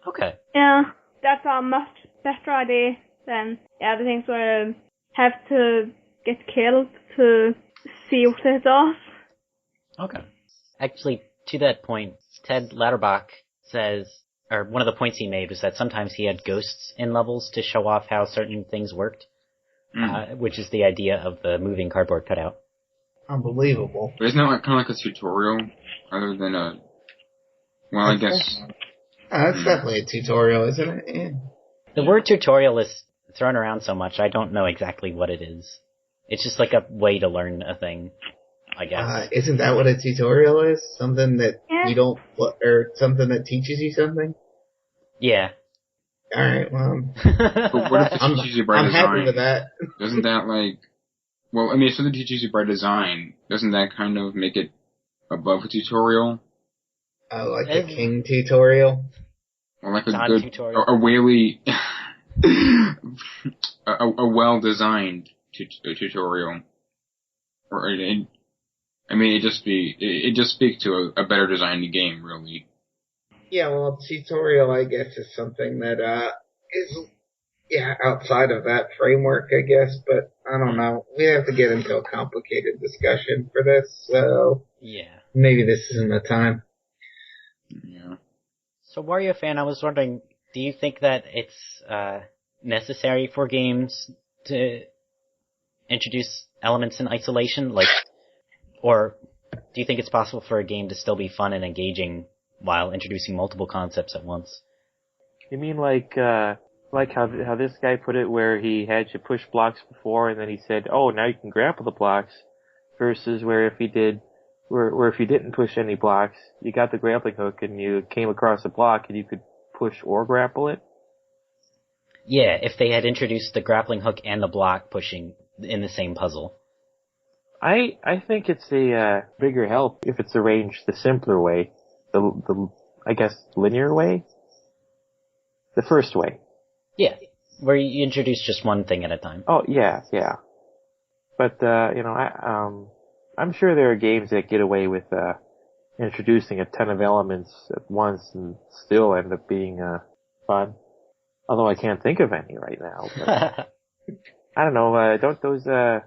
Okay. Yeah, that's a much better idea than the things where you have to get killed to see what it does. Okay. Actually, to that point, Ted Lauterbach says, or one of the points he made was that sometimes he had ghosts in levels to show off how certain things worked. Which is the idea of the moving cardboard cutout. Unbelievable. But isn't that kind of like a tutorial, other than a... Well, I guess... That's definitely a tutorial, isn't it? Yeah. The word tutorial is thrown around so much, I don't know exactly what it is. It's just like a way to learn a thing, I guess. Isn't that what a tutorial is? Something that you don't... Or something that teaches you something? Yeah. Alright, well... But what if it teaches you by design? I'm happy with that. Doesn't that, like... Well, I mean, if something teaches you by design, doesn't that kind of make it above a tutorial? Oh, like the King tutorial? Or like a John good... tutorial. A really... a well-designed tutorial. Or it just speaks to a better designed game, really. Yeah, well, tutorial, I guess, is something that, is, outside of that framework, I guess, but I don't know. We have to get into a complicated discussion for this, so Yeah. maybe this isn't the time. Yeah. So, Wario fan, I was wondering, do you think that it's necessary for games to introduce elements in isolation, or do you think it's possible for a game to still be fun and engaging while introducing multiple concepts at once? You mean like how this guy put it, where he had you push blocks before, and then he said, "Oh, now you can grapple the blocks," versus where if you didn't push any blocks, you got the grappling hook and you came across a block and you could push or grapple it? Yeah, if they had introduced the grappling hook and the block pushing in the same puzzle. I think it's a bigger help if it's arranged the simpler way, the I guess linear way, the first way. Yeah, where you introduce just one thing at a time. Oh yeah. But I'm sure there are games that get away with introducing a ton of elements at once and still end up being fun. Although I can't think of any right now. But I don't know. Don't those?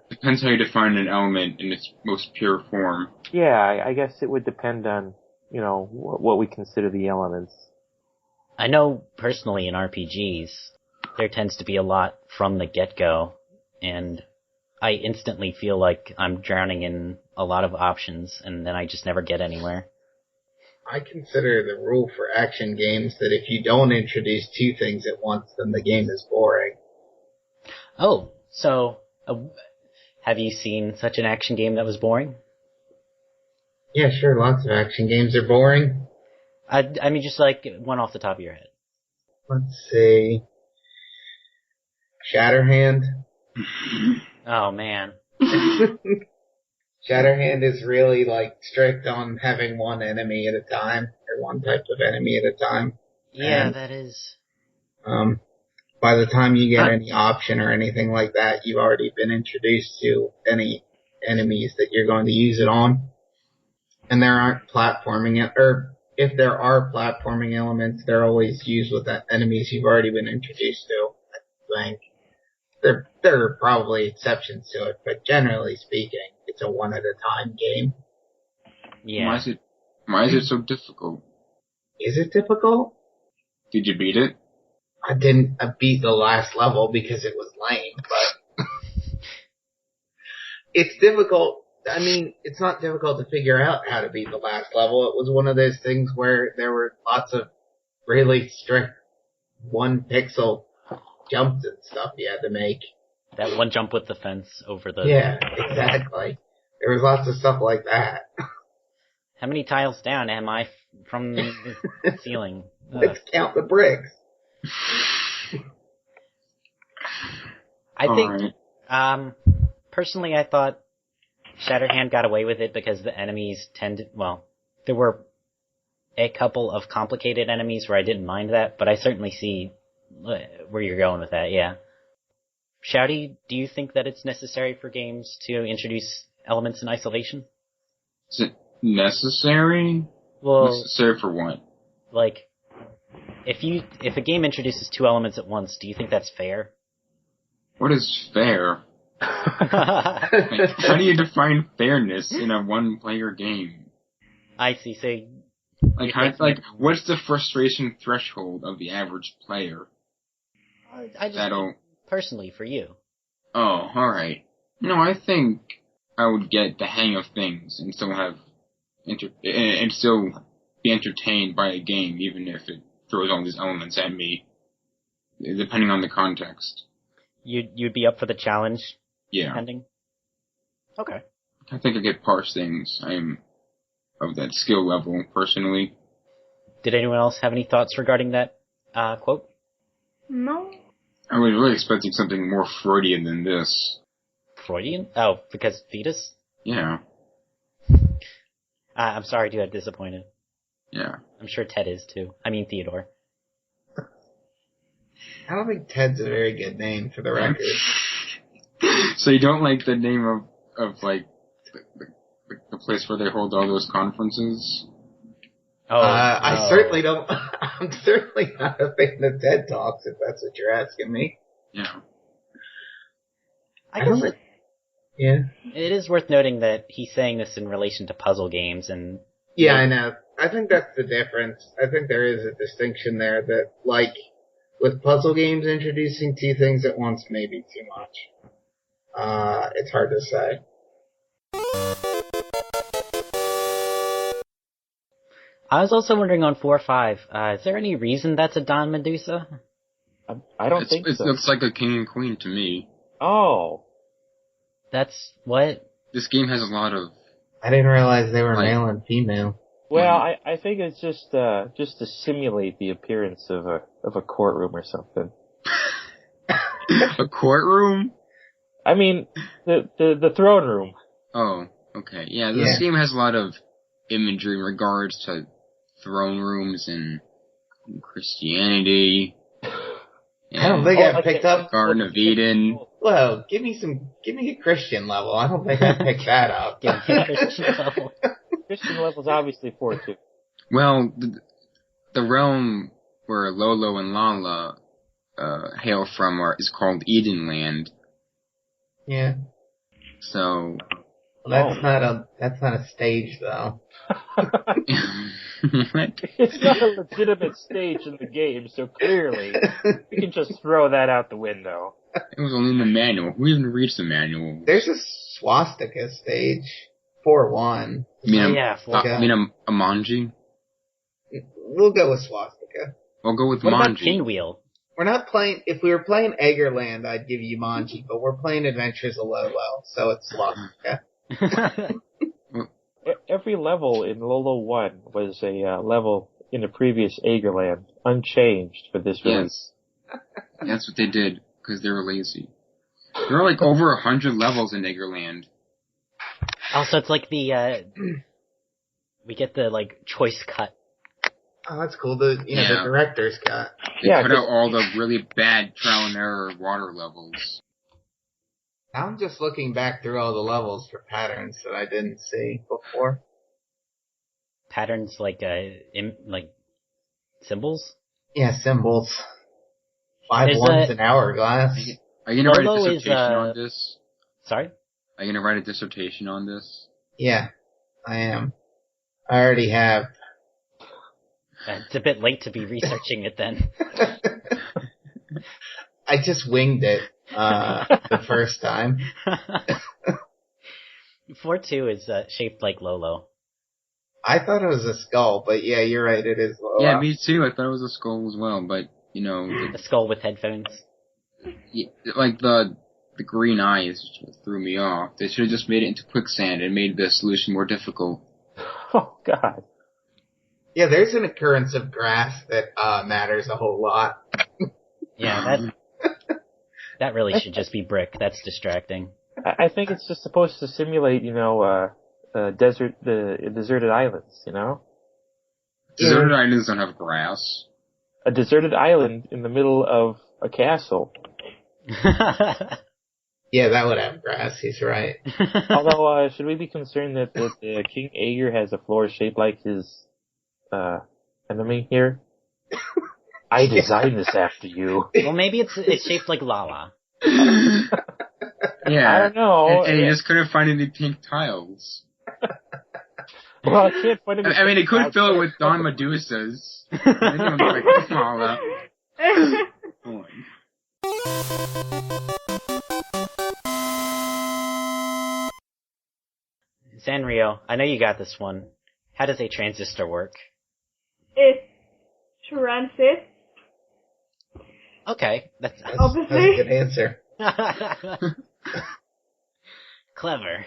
Depends how you define an element in its most pure form. Yeah, I guess it would depend on what we consider the elements. I know personally in RPGs, there tends to be a lot from the get-go, and I instantly feel like I'm drowning in a lot of options, and then I just never get anywhere. I consider the rule for action games that if you don't introduce two things at once, then the game is boring. Oh, so have you seen such an action game that was boring? Yeah, sure, lots of action games are boring. I mean, just like one off the top of your head. Let's see. Shatterhand. Oh, man. Shatterhand is really, strict on having one enemy at a time, or one type of enemy at a time. Yeah, And, that is... by the time you get any option or anything like that, you've already been introduced to any enemies that you're going to use it on. And there aren't platforming, or if there are platforming elements, they're always used with the enemies you've already been introduced to, I think. There are probably exceptions to it, but generally speaking, it's a one-at-a-time game. Yeah. Why is it so difficult? Is it difficult? Did you beat it? I didn't beat the last level because it was lame, but it's difficult. I mean, it's not difficult to figure out how to beat the last level. It was one of those things where there were lots of really strict one pixel jumps and stuff you had to make. That one jump with the fence over the... Yeah, exactly. There was lots of stuff like that. How many tiles down am I from the ceiling? Let's count the bricks. I think, personally I thought Shatterhand got away with it because the enemies there were a couple of complicated enemies where I didn't mind that, but I certainly see where you're going with that, yeah. Shouty, do you think that it's necessary for games to introduce elements in isolation? Is it necessary? Well, necessary for what? Like, if a game introduces two elements at once, do you think that's fair? What is fair? How do you define fairness in a one-player game? I see. So, what's the frustration threshold of the average player? I just mean personally for you. Oh, all right. No, I think I would get the hang of things and still and still be entertained by a game, even if it throws all these elements at me, depending on the context. You'd be up for the challenge? Yeah. Depending? Okay. I think I could parse things. I am of that skill level, personally. Did anyone else have any thoughts regarding that quote? No. I was really expecting something more Freudian than this. Freudian? Oh, because fetus? Yeah. I'm sorry to have disappointed. Yeah. I'm sure Ted is too. I mean Theodore. I don't think Ted's a very good name for the record. So you don't like the name of like the place where they hold all those conferences? Oh, I certainly don't. I'm certainly not a fan of TED Talks, if that's what you're asking me. Yeah. I guess It it is worth noting that he's saying this in relation to puzzle games, and Yeah, I know. I think that's the difference. I think there is a distinction there that, like, with puzzle games introducing two things at once may be too much. It's hard to say. I was also wondering on 4-5, is there any reason that's a Don Medusa? I don't think It so. looks like a king and queen to me. Oh. That's what? This game has a lot of... I didn't realize they were male and female. Well, I think it's just to simulate the appearance of a courtroom or something. A courtroom? I mean, the throne room. Oh, okay. Yeah, this game has a lot of imagery in regards to throne rooms and Christianity. I don't think I picked up Garden of Eden. Whoa, give me a Christian level. I don't think I picked that up. Give me a Christian level. Christian level's obviously 4 too. Well, the realm where Lolo and Lala hail from is called Edenland. Yeah. So. Well, that's not a stage though. It's not a legitimate stage in the game, so clearly we can just throw that out the window. It was only in the manual. Who even reads the manual? There's a swastika stage. 4-1. You mean a manji? We'll go with swastika. I'll go with what manji. What about Pinwheel? We're not playing. If we were playing Eggerland, I'd give you manji, but we're playing Adventures of Lolo, so it's swastika. Every level in Lolo 1 was a level in the previous Eggerland, unchanged for this release. Yes. That's what they did, because they were lazy. There are like over 100 levels in Eggerland. Also, it's like the, we get the, like, choice cut. Oh, that's cool. The director's cut. They cut out all the really bad trial and error water levels. I'm just looking back through all the levels for patterns that I didn't see before. Patterns like, symbols? Yeah, symbols. 5 ones an hourglass. Are you gonna write a dissertation on this? Sorry? Are you gonna write a dissertation on this? Yeah, I am. I already have. It's a bit late to be researching it then. I just winged it the first time. 4-2 is shaped like Lolo. I thought it was a skull, but yeah, you're right, it is Lolo. Yeah, me too. I thought it was a skull as well, but, you know... A skull with headphones. Yeah, like the green eyes threw me off. They should have just made it into quicksand and made the solution more difficult. Oh, God. Yeah, there's an occurrence of grass that matters a whole lot. Yeah, that really should just be brick. That's distracting. I think it's just supposed to simulate, the deserted islands, Deserted islands don't have grass. A deserted island in the middle of a castle. Yeah, that would have grass, he's right. Although, should we be concerned that King Aegir has a floor shaped like his enemy here? I designed this after you. Well, maybe it's shaped like Lala. Yeah. I don't know. And he just couldn't find any pink tiles. Well, I can't find any. I mean, he could fill it with Don Medusas. And then like Lala. Come on. Sanrio, I know you got this one. How does a transistor work? It transits. Okay, that's That's a good answer. clever.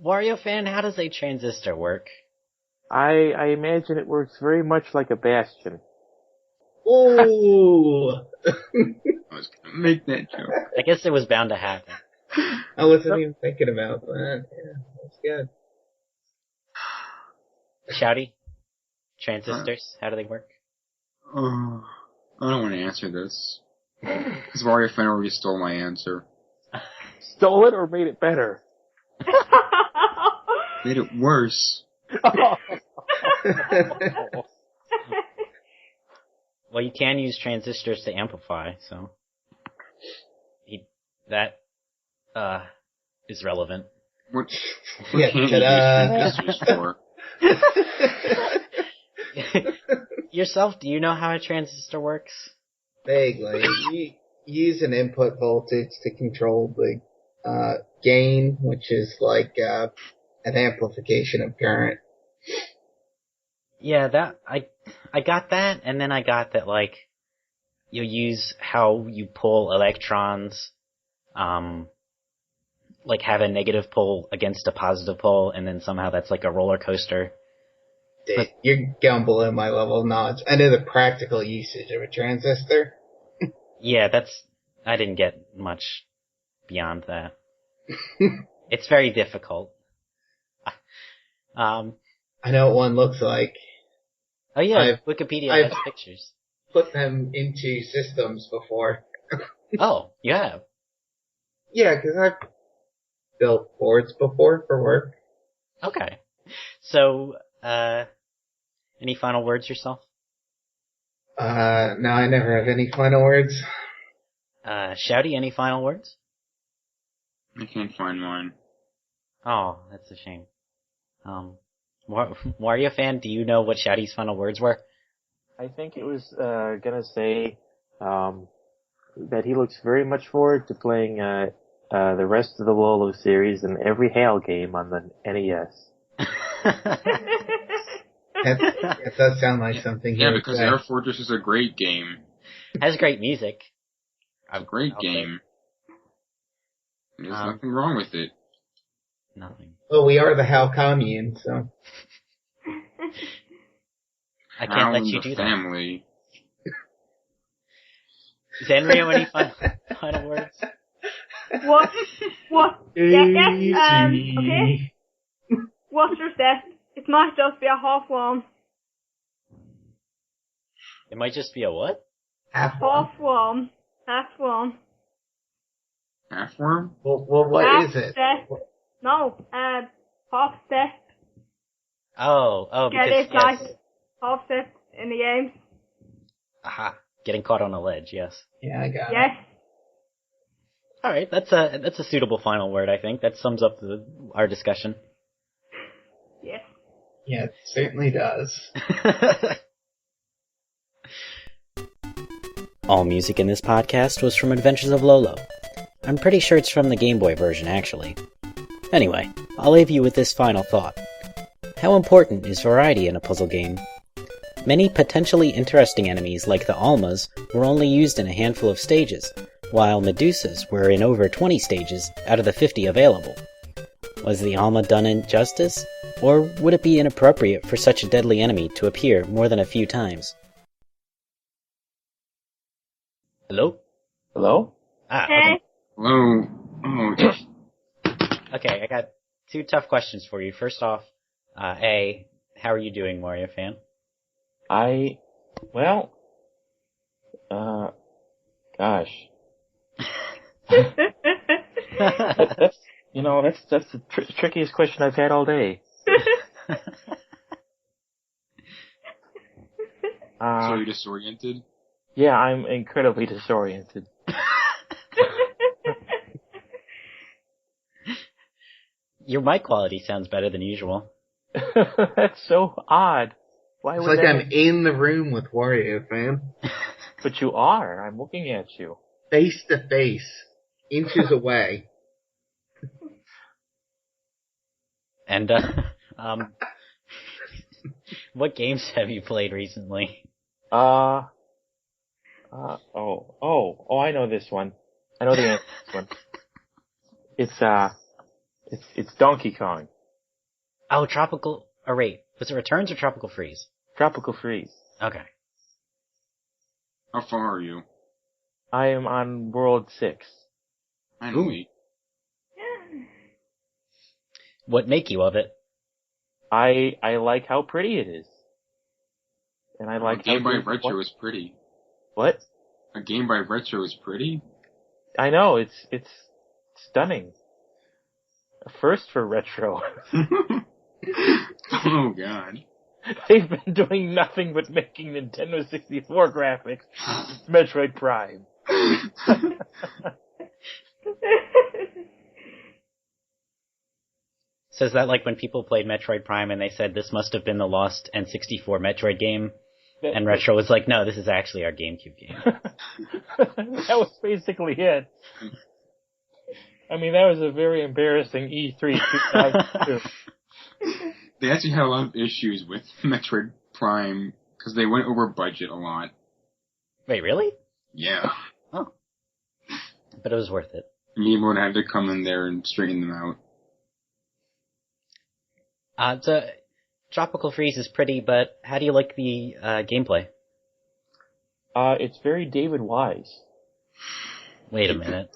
Wario fan, how does a transistor work? I imagine it works very much like a bastion. Ooh! I was gonna make that joke. I guess it was bound to happen. I wasn't even thinking about that. Yeah, that's good. Shouty? Transistors, how do they work? Oh, I don't want to answer this. Because Wario fan already stole my answer. Stole it or made it better? Made it worse. Well, you can use transistors to amplify, so that is relevant. What Yeah, can't you ta-da. use transistors for? Yourself, do you know how a transistor works? Vaguely. You use an input voltage to control the gain, which is like an amplification of current. Yeah, that I got that, and then I got that like you use how you pull electrons, like have a negative pull against a positive pull, and then somehow that's like a roller coaster. Dude, you're going below my level of knowledge. I know the practical usage of a transistor. Yeah, I didn't get much beyond that. It's very difficult. I know what one looks like. Oh yeah, I've Wikipedia has pictures. Put them into systems before. Oh, you have? Yeah, because I've built boards before for work. Okay. So, any final words yourself? No, I never have any final words. Shouty, any final words? I can't find mine. Oh, that's a shame. Wario fan, do you know what Shouty's final words were? I think it was gonna say that he looks very much forward to playing the rest of the Lolo series and every Hale game on the NES. It does sound like something. Yeah, because Air Fortress is a great game. Has great music. It's a great game. There's nothing wrong with it. Nothing. Well, we are the Hal Commune, so. I can't let you do family. that. Zanrio, any final words? What? Yes, okay. What's your step? It might just be a half worm. It might just be a what? Half worm. Half worm. Half worm? Well, what is it? Step. No, half step. Oh, because it's yes. like half step in the game. Aha, getting caught on a ledge, yes. Yeah, I got it. Yes. Alright, that's a suitable final word, I think. That sums up our discussion. Yes. Yeah, it certainly does. All music in this podcast was from Adventures of Lolo. I'm pretty sure it's from the Game Boy version, actually. Anyway, I'll leave you with this final thought. How important is variety in a puzzle game? Many potentially interesting enemies like the Almas were only used in a handful of stages, while Medusas were in over 20 stages out of the 50 available. Was the Alma done injustice, or would it be inappropriate for such a deadly enemy to appear more than a few times? Hello? Hello? Hey. Hello? Oh, Okay, I got two tough questions for you. First off, A, how are you doing, Mario fan? Gosh. That's the trickiest question I've had all day. so you're disoriented? Yeah, I'm incredibly disoriented. Your mic quality sounds better than usual. That's so odd. Why It's would like that I'm in the room with Wario, fam. But you are. I'm looking at you. Face to face. Inches away. And, what games have you played recently? I know this one. I know the answer to this one. It's Donkey Kong. Oh, wait, was it Returns or Tropical Freeze? Tropical Freeze. Okay. How far are you? I am on World 6. Finally. What make you of it? I like how pretty it is. And I like how Game Boy Retro is pretty. What? A game by Retro is pretty? I know, it's stunning. A first for Retro. Oh god. They've been doing nothing but making Nintendo 64 graphics. Metroid Prime. So is that like when people played Metroid Prime and they said this must have been the lost N64 Metroid game? And Retro was like, no, this is actually our GameCube game. That was basically it. I mean, that was a very embarrassing E3 2002. They actually had a lot of issues with Metroid Prime because they went over budget a lot. Wait, really? Yeah. Oh. But it was worth it. Game had to come in there and straighten them out. So, Tropical Freeze is pretty, but how do you like the gameplay? It's very David Wise. Wait a minute.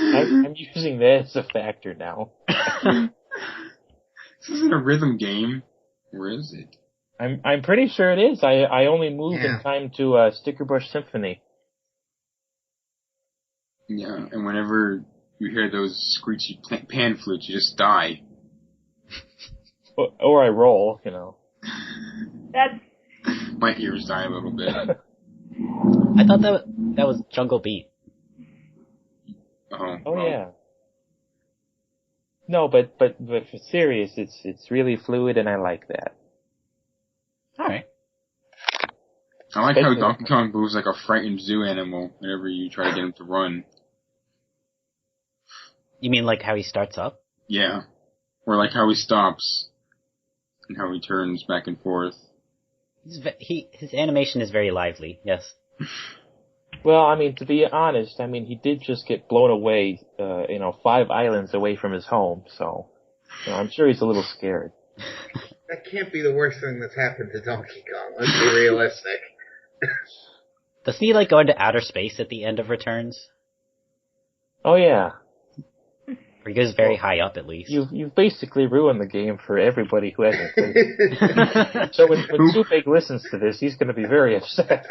I'm using that as a factor now. This isn't a rhythm game. Where is it? I'm pretty sure it is. I only moved in time to Sticker Bush Symphony. Yeah, and whenever you hear those screechy pan flutes, you just die. Or I roll, you know. That's... My ears die a little bit. I thought that was Jungle Beat. Oh well. Yeah. No, but for serious, it's really fluid, and I like that. All right. I like how Donkey Kong moves like a frightened zoo animal whenever you try to get him to run. You mean like how he starts up? Yeah. Or like how he stops. And how he turns back and forth. His animation is very lively, yes. Well, I mean, to be honest, I mean, he did just get blown away, 5 islands away from his home, so, I'm sure he's a little scared. That can't be the worst thing that's happened to Donkey Kong. Let's be realistic. Doesn't he, go into outer space at the end of Returns? Oh, yeah. Or he goes very high up, at least. You've basically ruined the game for everybody who hasn't played it. So when Supeg listens to this, he's going to be very upset.